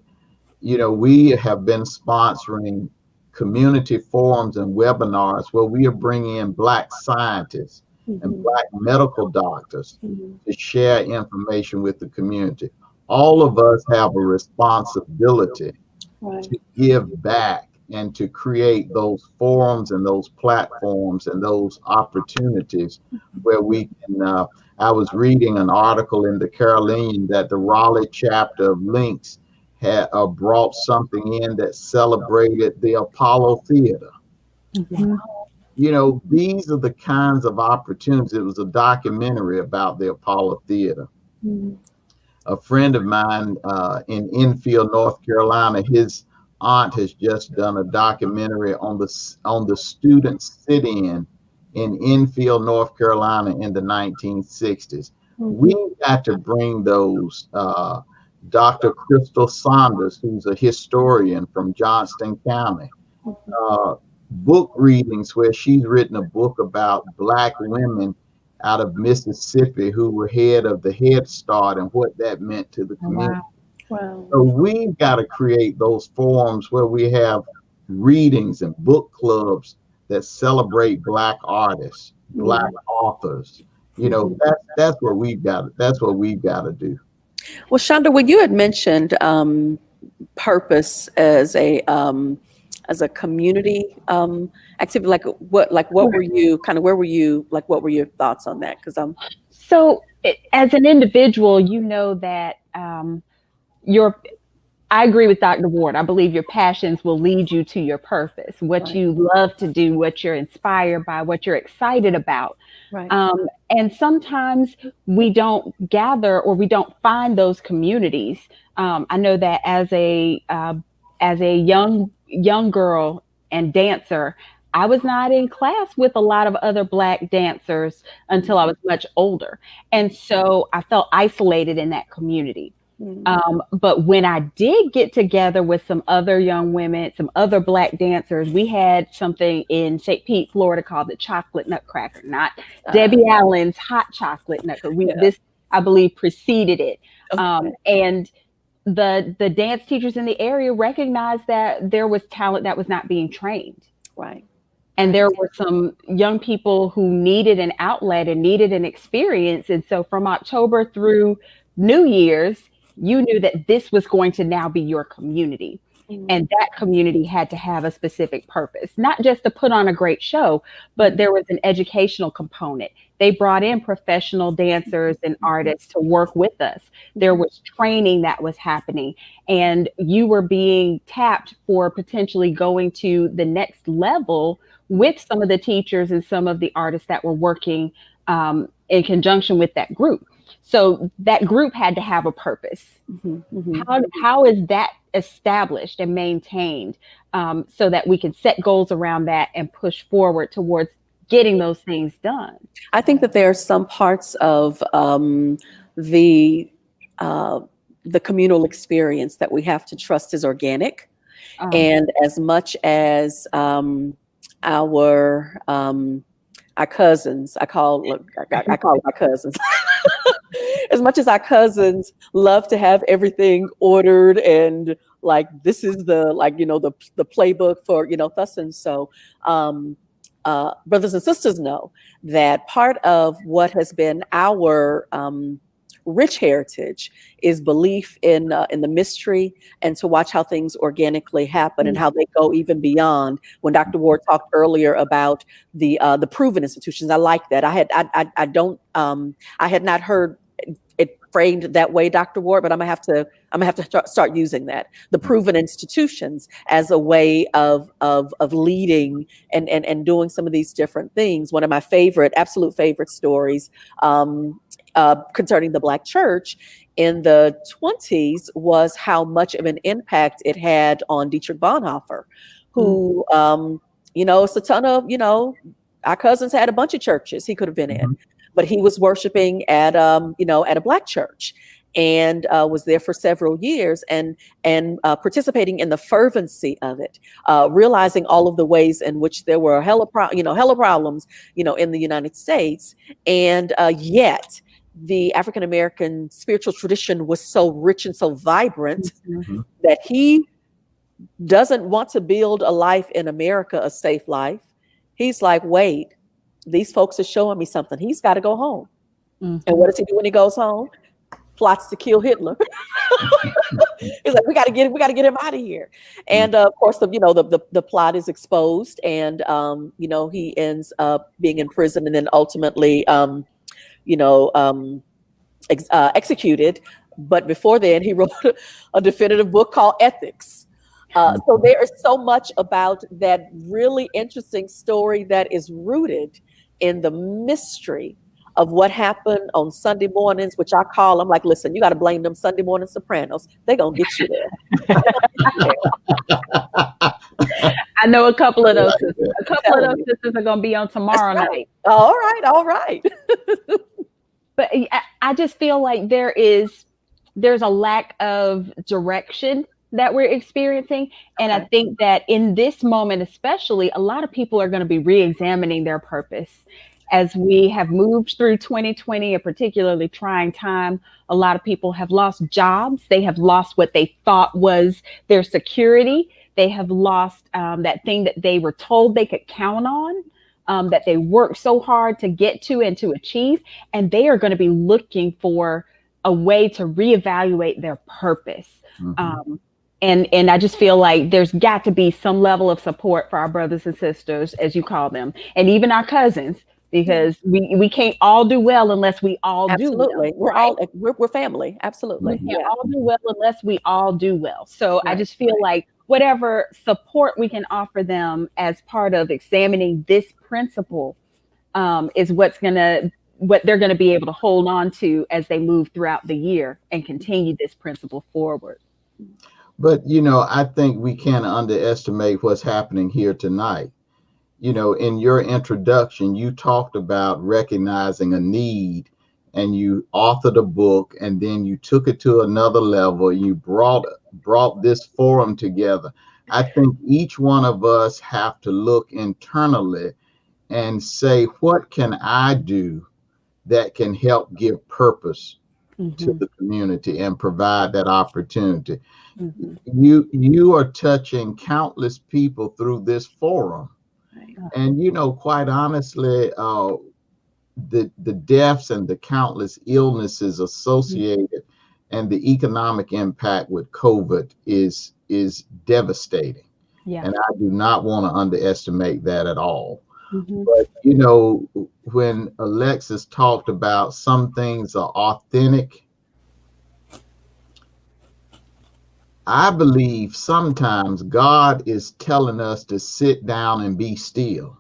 We have been sponsoring community forums and webinars where we are bringing in Black scientists and Black medical doctors to share information with the community. All of us have a responsibility Right. to give back and to create those forums and those platforms and those opportunities where we can. I was reading an article in the Carolinian that the Raleigh chapter of Links had brought something in that celebrated the Apollo Theater. Mhm. These are the kinds of opportunities. It was a documentary about the Apollo Theater. A friend of mine in Enfield, North Carolina, his aunt has just done a documentary on the student sit-in Enfield, North Carolina in the 1960s. Mhm. We've got to bring those. Dr. Crystal Saunders, who's a historian from Johnston County, uh, book readings where she's written a book about Black women out of Mississippi who were head of the Head Start and what that meant to the Oh, community. wow. Wow. So we've got to create those forums where we have readings and book clubs that celebrate Black artists, Black authors. You know, that's what we've got. That's what we've got to do. Well, Chanda, when you had mentioned purpose as a community activity, what were you kind of where were you like what were your thoughts on that? Because So, as an individual, you know that your I agree with Dr. Ward. I believe your passions will lead you to your purpose, what right, you love to do, what you're inspired by, what you're excited about. right, And sometimes we don't gather or we don't find those communities. I know that as a young girl and dancer, I was not in class with a lot of other Black dancers until I was much older, and so I felt isolated in that community. mm, But when I did get together with some other young women, some other Black dancers, we had something in St. Pete, Florida called the Chocolate Nutcracker, not Debbie Allen's Hot Chocolate Nutcracker. yeah, This, I believe, preceded it. okay, And the dance teachers in the area recognized that there was talent that was not being trained. right, And right, there were some young people who needed an outlet and needed an experience. And so from October through New Year's, you knew that this was going to now be your community. mm, And that community had to have a specific purpose, not just to put on a great show, but there was an educational component. They brought in professional dancers and artists to work with us. There mhm, was training that was happening, and you were being tapped for potentially going to the next level with some of the teachers and some of the artists that were working in conjunction with that group. So that group had to have a purpose. mhm, mhm. How is that established and maintained so that we can set goals around that and push forward towards getting those things done? I think that there are some parts of the uh, the communal experience that we have to trust is organic. Um, And as much as our um, our cousins, I call my cousins. As much as our cousins love to have everything ordered and like this is the like the playbook for thus and so. Um, Brothers and sisters know that part of what has been our rich heritage is belief in the mystery and to watch how things organically happen and how they go even beyond. When Dr. Ward talked earlier about the proven institutions, I like that. I don't I had not heard it framed that way, Dr. Ward, but I'm gonna have to start using that. The proven institutions as a way of leading and doing some of these different things. One of my absolute favorite stories concerning the Black church in the 20s was how much of an impact it had on Dietrich Bonhoeffer, who it's a ton of our cousins had a bunch of churches he could have been in, but he was worshiping at at a Black church and was there for several years and participating in the fervency of it, realizing all of the ways in which there were hella problems in the United States, and yet the African American spiritual tradition was so rich and so vibrant that he doesn't want to build a life in America, a safe life. He's like, wait, these folks are showing me something. He's got to go home. And what does he do when he goes home? Plots to kill Hitler. He's like, we got to get him out of here. And of course, the plot is exposed, and he ends up being in prison, and then ultimately, executed. But before then, he wrote a definitive book called Ethics. So there is so much about that really interesting story that is rooted in the mystery of what happened on Sunday mornings, which I call, I'm like, listen, you got to blame them Sunday morning Sopranos. They're going to get you there. I know a couple of those sisters. Yeah. A couple of those sisters are going to be on tomorrow night. All right, all right. But I just feel like there's a lack of direction that we're experiencing. And I think that in this moment, especially, a lot of people are going to be re-examining their purpose. As we have moved through 2020, a particularly trying time, a lot of people have lost jobs. They have lost what they thought was their security. They have lost that thing that they were told they could count on, that they worked so hard to get to and to achieve. And they are going to be looking for a way to reevaluate their purpose. Mhm. And I just feel like there's got to be some level of support for our brothers and sisters, as you call them, and even our cousins, because we can't all do well unless we all do well. Absolutely. We're all we're family. Absolutely. We can't all do well unless we all do well. So I just feel like whatever support we can offer them as part of examining this principle is what they're going to be able to hold on to as they move throughout the year and continue this principle forward. But, I think we can't underestimate what's happening here tonight. In your introduction, you talked about recognizing a need, and you authored a book, and then you took it to another level. You brought this forum together. I think each one of us have to look internally and say, what can I do that can help give purpose to the community and provide that opportunity? You are touching countless people through this forum. And, quite honestly, the deaths and the countless illnesses associated and the economic impact with COVID is devastating. Yeah. And I do not want to underestimate that at all. Mm-hmm. But, when Alexis talked about some things are authentic, I believe sometimes God is telling us to sit down and be still.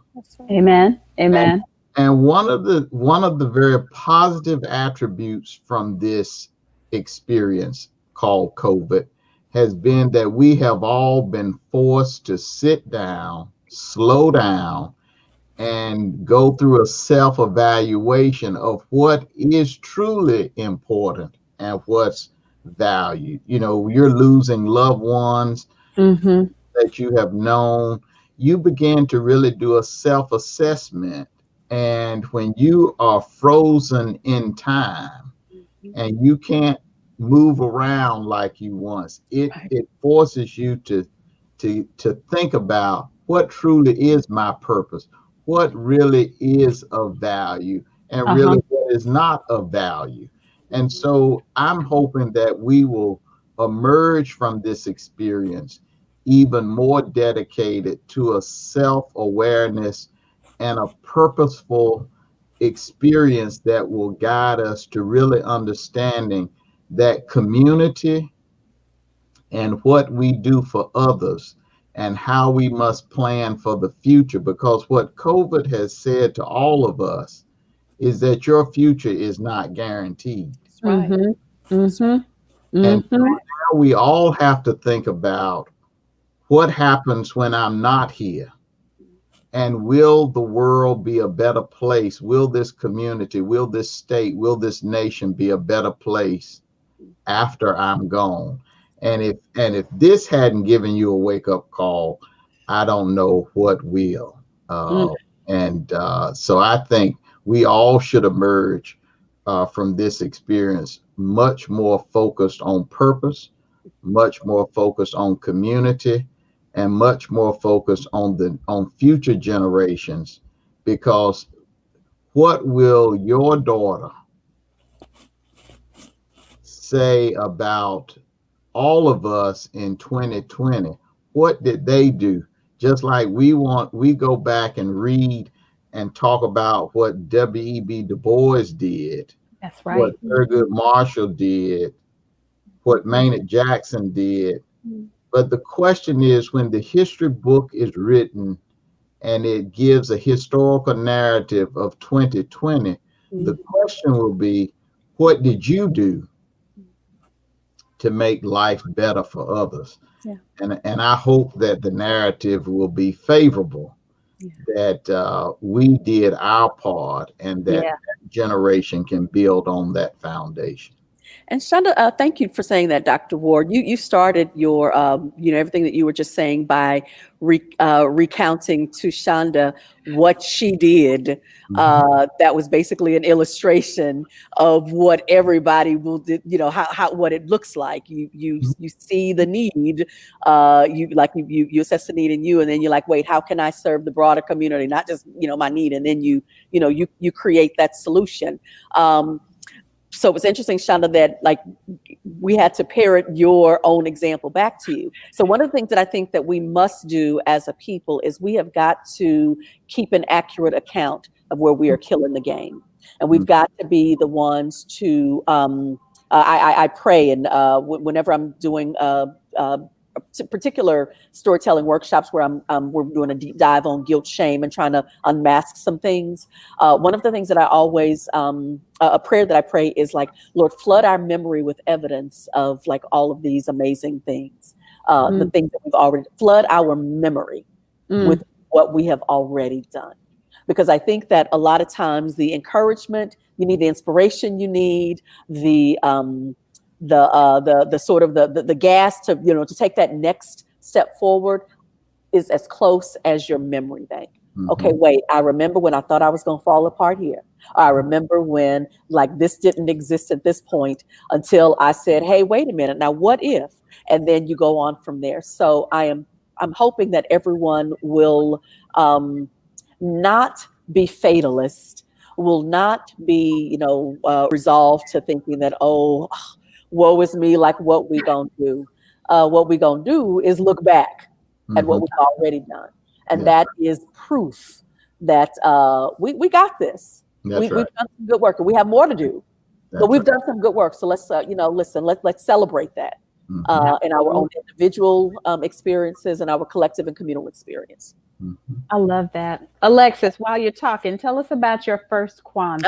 Amen. Amen. And one of the very positive attributes from this experience called COVID has been that we have all been forced to sit down, slow down, and go through a self-evaluation of what is truly important and what's valued. You're losing loved ones that you have known. You begin to really do a self-assessment. And when you are frozen in time and you can't move around like you once, it forces you to think about what truly is my purpose, what really is of value, and really what is not of value. And so I'm hoping that we will emerge from this experience even more dedicated to a self-awareness and a purposeful experience that will guide us to really understanding that community and what we do for others and how we must plan for the future. Because what COVID has said to all of us is that your future is not guaranteed. And now we all have to think about what happens when I'm not here. And will the world be a better place? Will this community, will this state, will this nation be a better place after I'm gone? And if this hadn't given you a wake-up call, I don't know what will. So I think we all should emerge from this experience much more focused on purpose, much more focused on community, and much more focused on future generations. Because what will your daughter say about all of us in 2020? What did they do? Just like we go back and read and talk about what W.E.B. Du Bois did. That's right. What Thurgood Marshall did, what Maynard Jackson did. But the question is, when the history book is written and it gives a historical narrative of 2020, The question will be, what did you do to make life better for others? Yeah. And I hope that the narrative will be favorable, that we did our part and that generation can build on that foundation. And Chanda, thank you for saying that, Dr. Ward. You started your, everything that you were just saying by recounting to Chanda what she did. That was basically an illustration of what everybody will do, how what it looks like. You see the need, you assess the need in you, and then you're like, wait, how can I serve the broader community, not just my need, and then you create that solution. So it was interesting, Chanda, that we had to parrot your own example back to you. So one of the things that I think that we must do as a people is we have got to keep an accurate account of where we are killing the game. And we've got to be the ones to, I pray, and whenever I'm doing particular storytelling workshops where we're doing a deep dive on guilt, shame, and trying to unmask some things. One of the things that I always, a prayer that I pray is Lord, flood our memory with evidence of all of these amazing things, the things that we've already, flood our memory with what we have already done. Because I think that a lot of times the encouragement you need, the inspiration you need, the sort of the gas to to take that next step forward is as close as your memory bank. Okay, wait, I remember when I thought I was going to fall apart here. I remember when this didn't exist at this point until I said, hey, wait a minute, now what if? And then you go on from there. So I'm hoping that everyone will not be fatalist, will not be resolved to thinking that, oh, woe is me, what we gonna do? What we gonna do is look back at what we've already done. And that is proof that we got this. We've done some good work, and we have more to do. But we've done some good work. So let's, listen, let's celebrate that in our own individual experiences and our collective and communal experience. I love that. Alexis, while you're talking, tell us about your first Kwanzaa.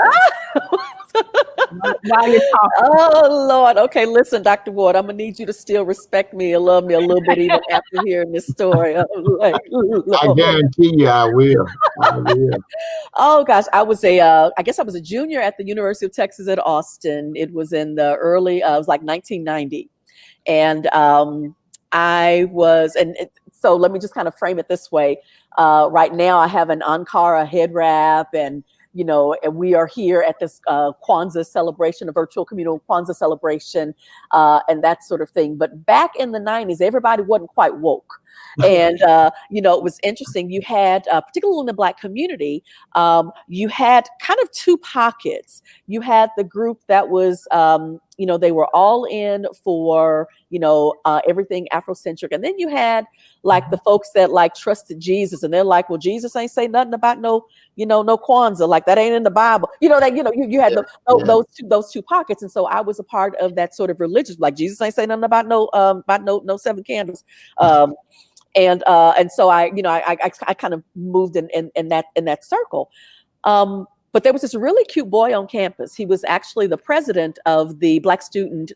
While you're talking. Oh, Lord. Okay, listen, Dr. Ward, I'm going to need you to still respect me and love me a little bit even after hearing this story. I guarantee you I will. Oh, gosh. I guess I was a junior at the University of Texas at Austin. It was in the early, it was 1990. And so let me just kind of frame it this way. Right now I have an Ankara head wrap, and we are here at this Kwanzaa celebration, a virtual communal Kwanzaa celebration, and that sort of thing. But back in the 90s, everybody wasn't quite woke. And, it was interesting. You had, particularly in the Black community, you had kind of two pockets. You had the group that was, they were all in for, everything Afrocentric. And then you had the folks that trusted Jesus, and they're like, well, Jesus ain't say nothing about no Kwanzaa, that ain't in the Bible. You had those two pockets. And so I was a part of that sort of religious, Jesus ain't say nothing about no seven candles. And so I kind of moved in that circle. But there was this really cute boy on campus. He was actually the president of the Black Student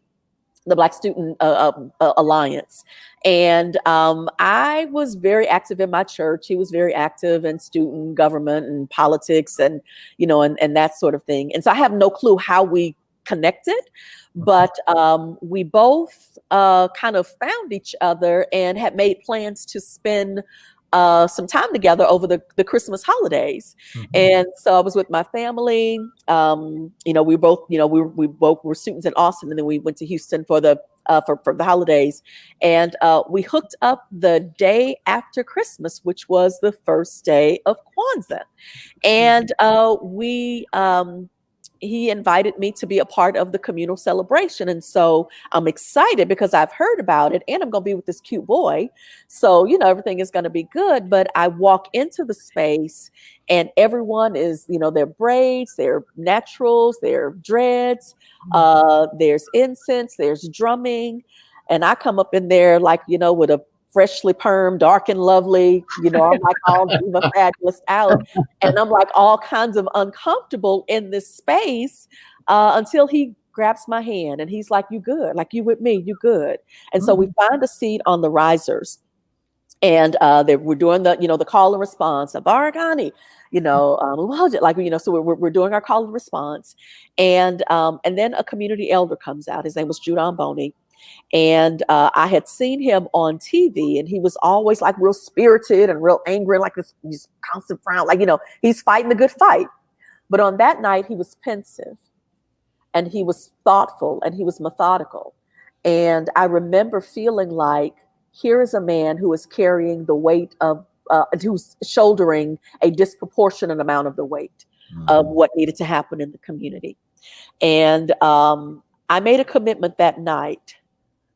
Alliance. And I was very active in my church. He was very active in student government and politics and that sort of thing. And so I have no clue how we connected, but we both kind of found each other and had made plans to spend some time together over the Christmas holidays. And so I was with my family. We both were students in Austin, and then we went to Houston for the holidays. And we hooked up the day after Christmas, which was the first day of Kwanzaa. And he invited me to be a part of the communal celebration. And so I'm excited because I've heard about it, and I'm going to be with this cute boy. So, everything is going to be good. But I walk into the space and everyone is, their braids, their naturals, their dreads, there's incense, there's drumming. And I come up in there with a freshly permed, dark and lovely. You know, I'm like all diva fabulous out. And I'm like all kinds of uncomfortable in this space until he grabs my hand and he's like, you good? Like, you with me? You good? And so we find a seat on the risers. And we're doing the call and response of Baragani, so we're doing our call and response. And then a community elder comes out. His name was Judon Boney. And I had seen him on TV, and he was always like real spirited and real angry, like this constant frown, like, he's fighting the good fight. But on that night, he was pensive and he was thoughtful and he was methodical. And I remember feeling like, here is a man who is carrying the weight of, who's shouldering a disproportionate amount of the weight of what needed to happen in the community. And I made a commitment that night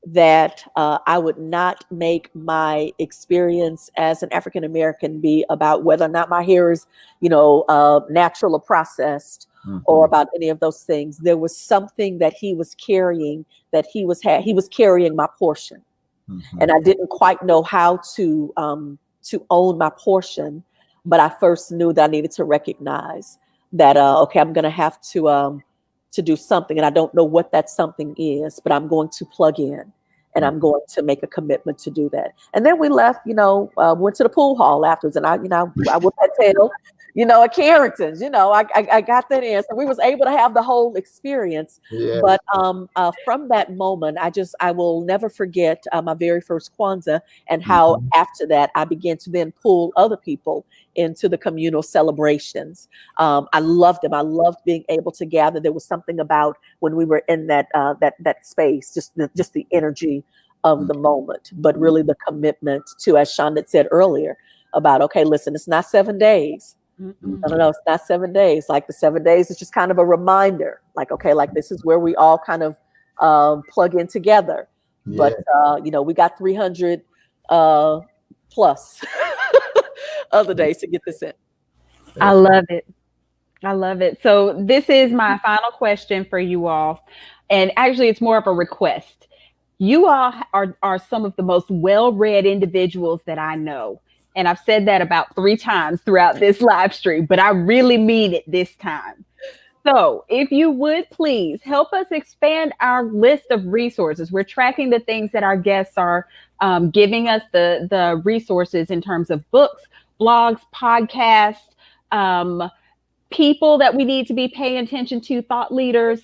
that I would not make my experience as an African American be about whether or not my hair is, natural or processed, or about any of those things. There was something that he was carrying, that he was carrying my portion. And I didn't quite know how to own my portion, but I first knew that I needed to recognize that okay, I'm going to have to do something, and I don't know what that something is, but I'm going to plug in, and I'm going to make a commitment to do that. And then we left, went to the pool hall afterwards, and I whipped that tail, at Carrington's, I got that in. So we was able to have the whole experience. Yes. But from that moment, I will never forget my very first Kwanzaa, and how after that I began to then pull other people into the communal celebrations. I loved them. I loved being able to gather. There was something about when we were in that space, just the energy of the moment, but really the commitment to, as Chanda said earlier, about, okay, listen, it's not 7 days. No, it's not 7 days. Like, the 7 days is just kind of a reminder, like, okay, like, this is where we all kind of plug in together. Yeah. But we got 300 plus other days to get this in. I love it. I love it. So this is my final question for you all. And actually, it's more of a request. You all are some of the most well-read individuals that I know. And I've said that about 3 times throughout this live stream, but I really mean it this time. So if you would please help us expand our list of resources. We're tracking the things that our guests are giving us, the resources in terms of books, blogs, podcasts, people that we need to be paying attention to, thought leaders,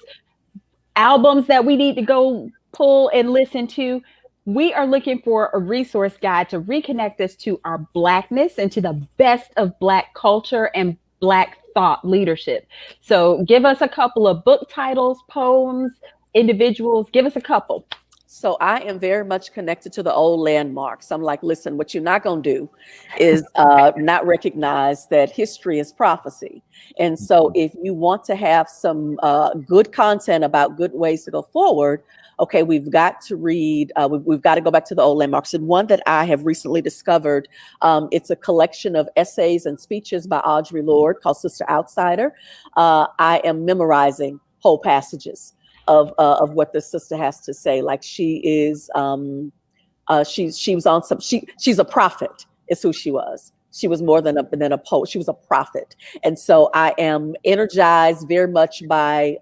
albums that we need to go pull and listen to. We are looking for a resource guide to reconnect us to our Blackness and to the best of Black culture and Black thought leadership. So give us a couple of book titles, poems, individuals. Give us a couple. So I am very much connected to the old landmarks. I'm like, listen, what you're not going to do is not recognize that history is prophecy. And so if you want to have some good content about good ways to go forward, okay, we've got to read, we've got to go back to the old landmarks. And one that I have recently discovered, it's a collection of essays and speeches by Audre Lorde called Sister Outsider. I am memorizing whole passages of what the sister has to say. Like, she is, she was on some, she's a prophet is who she was. She was more than a poet. She was a prophet. And so I am energized very much by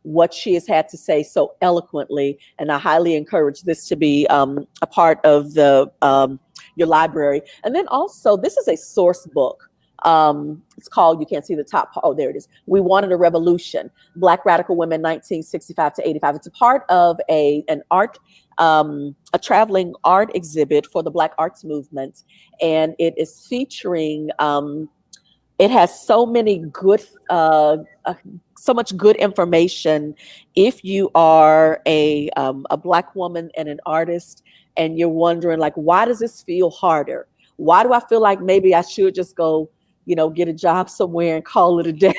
what she has had to say so eloquently. And I highly encourage this to be a part of your library. And then also, this is a source book. It's called, you can't see the top. Oh, there it is. We Wanted a Revolution, Black Radical Women, 1965 to 85. It's a part of a traveling art exhibit for the Black arts movement. And it is featuring, it has so many good, so much good information. If you are a Black woman and an artist, and you're wondering, like, why does this feel harder? Why do I feel like maybe I should just go, get a job somewhere and call it a day?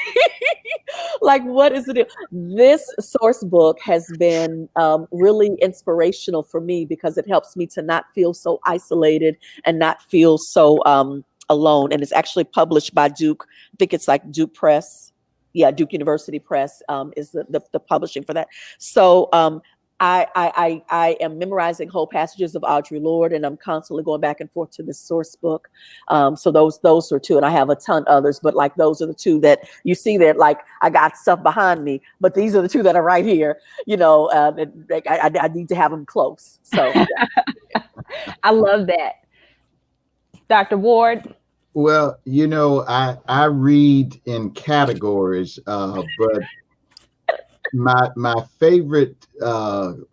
Like, what is it? This source book has been really inspirational for me, because it helps me to not feel so isolated and not feel so alone. And it's actually published by Duke. I think it's like Duke Press. Yeah, Duke University Press is the publishing for that. So I am memorizing whole passages of Audre Lorde, and I'm constantly going back and forth to the source book. So those are two, and I have a ton others, but like those are the two that you see that like I got stuff behind me, but these are the two that are right here. I need to have them close. So I love that. Dr. Ward. Well, I read in categories, but my favorite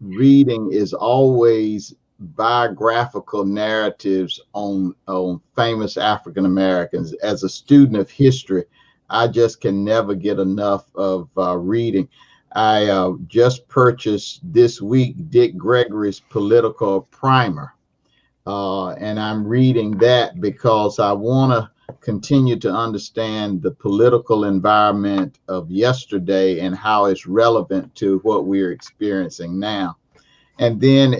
reading is always biographical narratives on famous African Americans. As a student of history, I just can never get enough of reading. I just purchased this week Dick Gregory's Political Primer. And I'm reading that because I want to continue to understand the political environment of yesterday and how it's relevant to what we're experiencing now. And then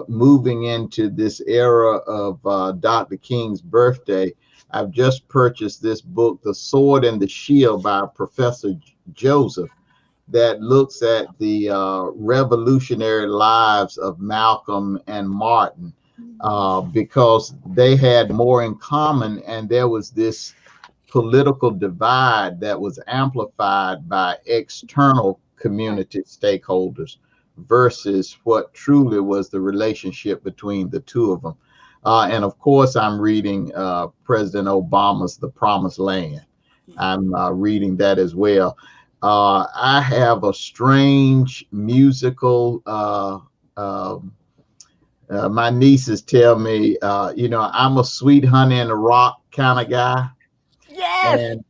moving into this era of Dr. King's birthday, I've just purchased this book, The Sword and the Shield by Professor Joseph, that looks at the revolutionary lives of Malcolm and Martin. Because they had more in common, and there was this political divide that was amplified by external community stakeholders versus what truly was the relationship between the two of them. And of course, I'm reading President Obama's The Promised Land. I'm reading that as well. I have a strange musical my nieces tell me, I'm a Sweet Honey in the Rock kind of guy. yes. And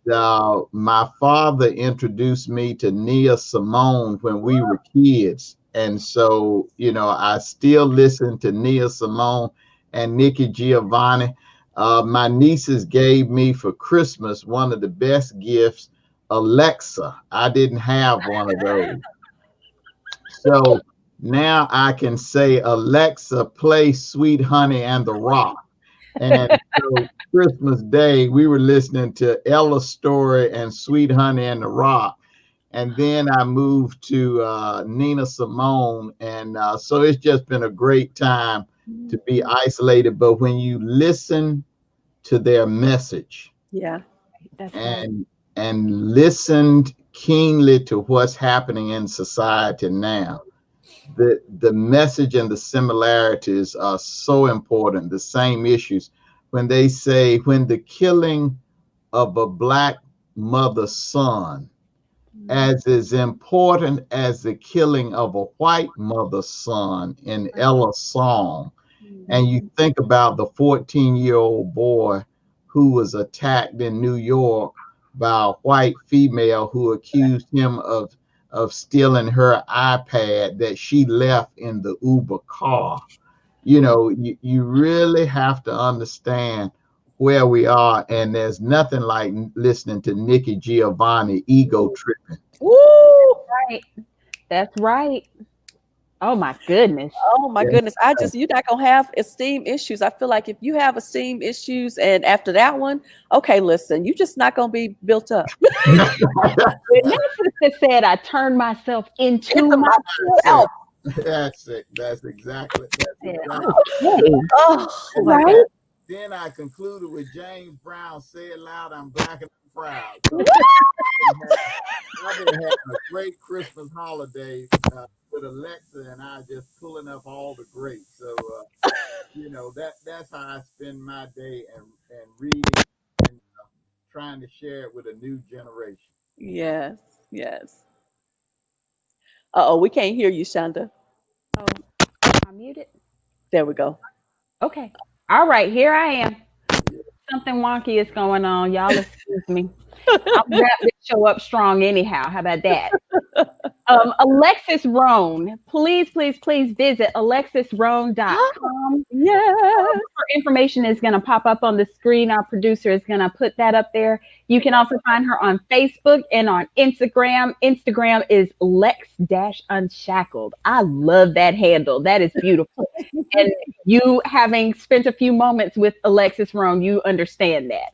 my father introduced me to Nia Simone when we were kids. And so, I still listen to Nia Simone and Nikki Giovanni. My nieces gave me for Christmas one of the best gifts, Alexa. I didn't have one of those. So now I can say, Alexa, play Sweet Honey and the Rock. And so Christmas Day, we were listening to Ella's Story and Sweet Honey and the Rock. And then I moved to Nina Simone. And so it's just been a great time to be isolated. But when you listen to their message, Yeah. That's right. and listened keenly to what's happening in society now, the message and the similarities are so important. The same issues. When they say, when the killing of a Black mother's son as important as the killing of a white mother's son in Ella's song, and you think about the 14-year-old boy who was attacked in New York by a white female who accused him of stealing her iPad that she left in the Uber car. You really have to understand where we are, and there's nothing like listening to Nikki Giovanni ego tripping. Woo! Right. That's right. Oh my goodness. Oh my goodness. You're not gonna have esteem issues. I feel like if you have esteem issues and after that one, okay, listen, you're just not gonna be built up. My sister said I turned myself into myself. That's it. That's exactly. Okay. Oh my Right? God. Then I concluded with James Brown, "Say it loud, I'm Black and I'm proud." So I've been having a great Christmas holiday with Alexa and I just pulling up all the greats. So that's how I spend my day and reading and trying to share it with a new generation. Yes, yes. Uh-oh, we can't hear you, Shonda. Oh, I'm muted. There we go. Okay. All right, here I am. Something wonky is going on. Y'all excuse me. I'll wrap this show up strong anyhow. How about that? Alexis Roan. Please, please, please visit alexisroan.com. Yes. Her information is going to pop up on the screen. Our producer is going to put that up there. You can also find her on Facebook and on Instagram. Instagram is Lex-Unshackled. I love that handle. That is beautiful. And you having spent a few moments with Alexis Roan, you understand that.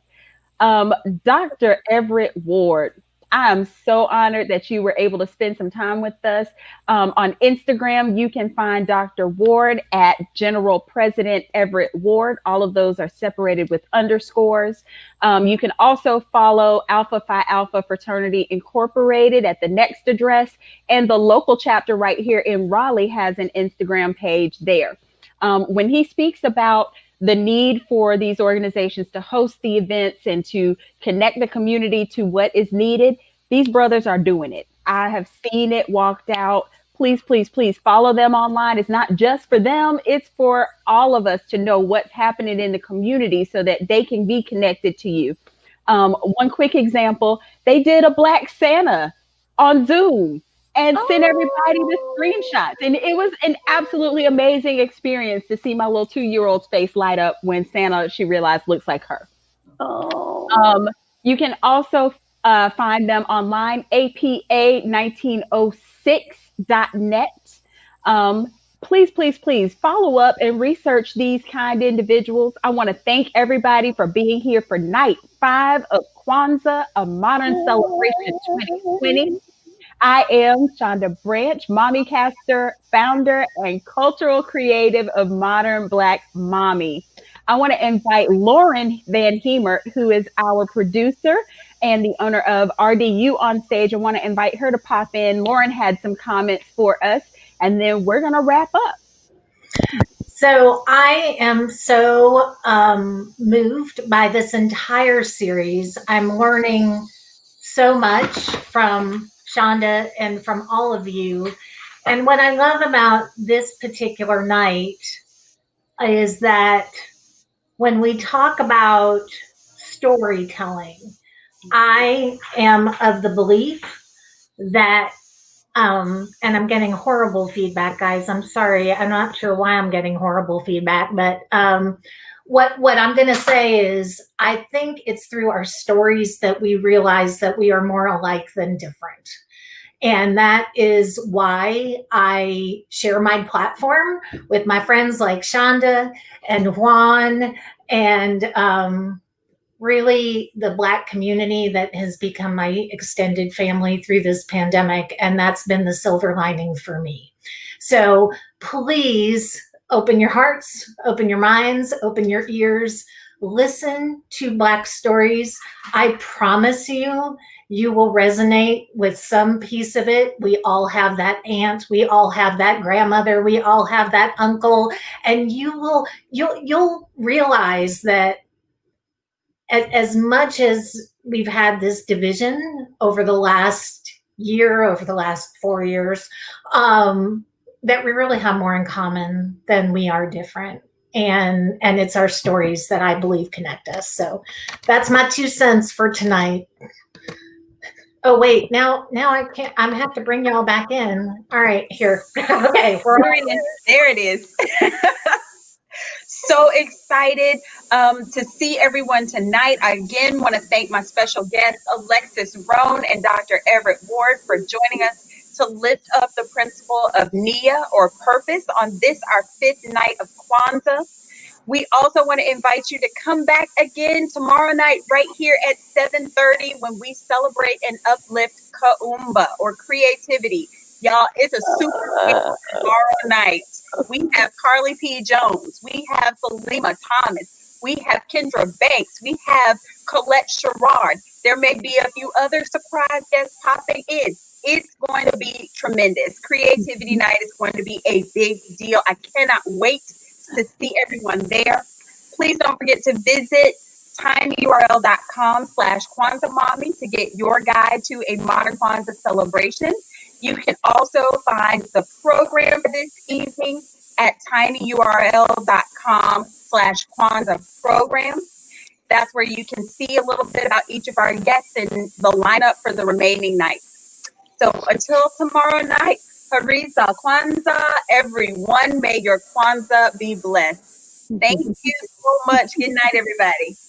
Dr. Everett Ward, I'm so honored that you were able to spend some time with us. On Instagram, you can find Dr. Ward at General President Everett Ward. All of those are separated with underscores. You can also follow Alpha Phi Alpha Fraternity Incorporated at the next address, and the local chapter right here in Raleigh has an Instagram page there. When he speaks about the need for these organizations to host the events and to connect the community to what is needed, these brothers are doing it. I have seen it walked out. Please, please, please follow them online. It's not just for them, it's for all of us to know what's happening in the community so that they can be connected to you. One quick example, they did a Black Santa on Zoom and sent everybody the screenshots. And it was an absolutely amazing experience to see my little 2-year-old's face light up when Santa, she realized, looks like her. You can also find them online, apa1906.net. Please, please, please follow up and research these kind individuals. I want to thank everybody for being here for night 5 of Kwanzaa, A Modern Celebration 2020. I am Chanda Branch, Mommy Caster, founder and cultural creative of Modern Black Mommy. I want to invite Lauren Van Hemert, who is our producer and the owner of RDU, on stage. I want to invite her to pop in. Lauren had some comments for us, and then we're going to wrap up. So I am so moved by this entire series. I'm learning so much from Chanda and from all of you. And what I love about this particular night is that when we talk about storytelling, I am of the belief that and I'm getting horrible feedback, guys. I'm sorry. I'm not sure why I'm getting horrible feedback, but what I'm going to say is I think it's through our stories that we realize that we are more alike than different. And that is why I share my platform with my friends like Chanda and Juan and really the Black community that has become my extended family through this pandemic. And that's been the silver lining for me. So please open your hearts, open your minds, open your ears, listen to Black stories. I promise you, you will resonate with some piece of it. We all have that aunt, we all have that grandmother, we all have that uncle, and you'll realize that as much as we've had this division over the last year, over the last 4 years, that we really have more in common than we are different. And it's our stories that I believe connect us. So that's my 2 cents for tonight. Oh wait, now I can't. I'm gonna have to bring y'all back in. All right, here. Okay, there it is. So excited to see everyone tonight. I again want to thank my special guests, Alexis Roan and Dr. Everett Ward, for joining us to lift up the principle of Nia, or purpose, on this, our 5th night of Kwanzaa. We also want to invite you to come back again tomorrow night right here at 7:30 when we celebrate and uplift Kaumba, or creativity. Y'all, it's a super tomorrow night. We have Carly P. Jones. We have Salima Thomas. We have Kendra Banks. We have Colette Sherrard. There may be a few other surprise guests popping in. It's going to be tremendous. Creativity Night is going to be a big deal. I cannot wait to see everyone there. Please don't forget to visit tinyurl.com/Kwanzaa Mommy to get your guide to A Modern Kwanzaa Celebration. You can also find the program for this evening at tinyurl.com/Kwanzaa program. That's where you can see a little bit about each of our guests and the lineup for the remaining nights. So until tomorrow night, Harisa Kwanzaa, everyone, may your Kwanzaa be blessed. Thank you so much. Good night, everybody.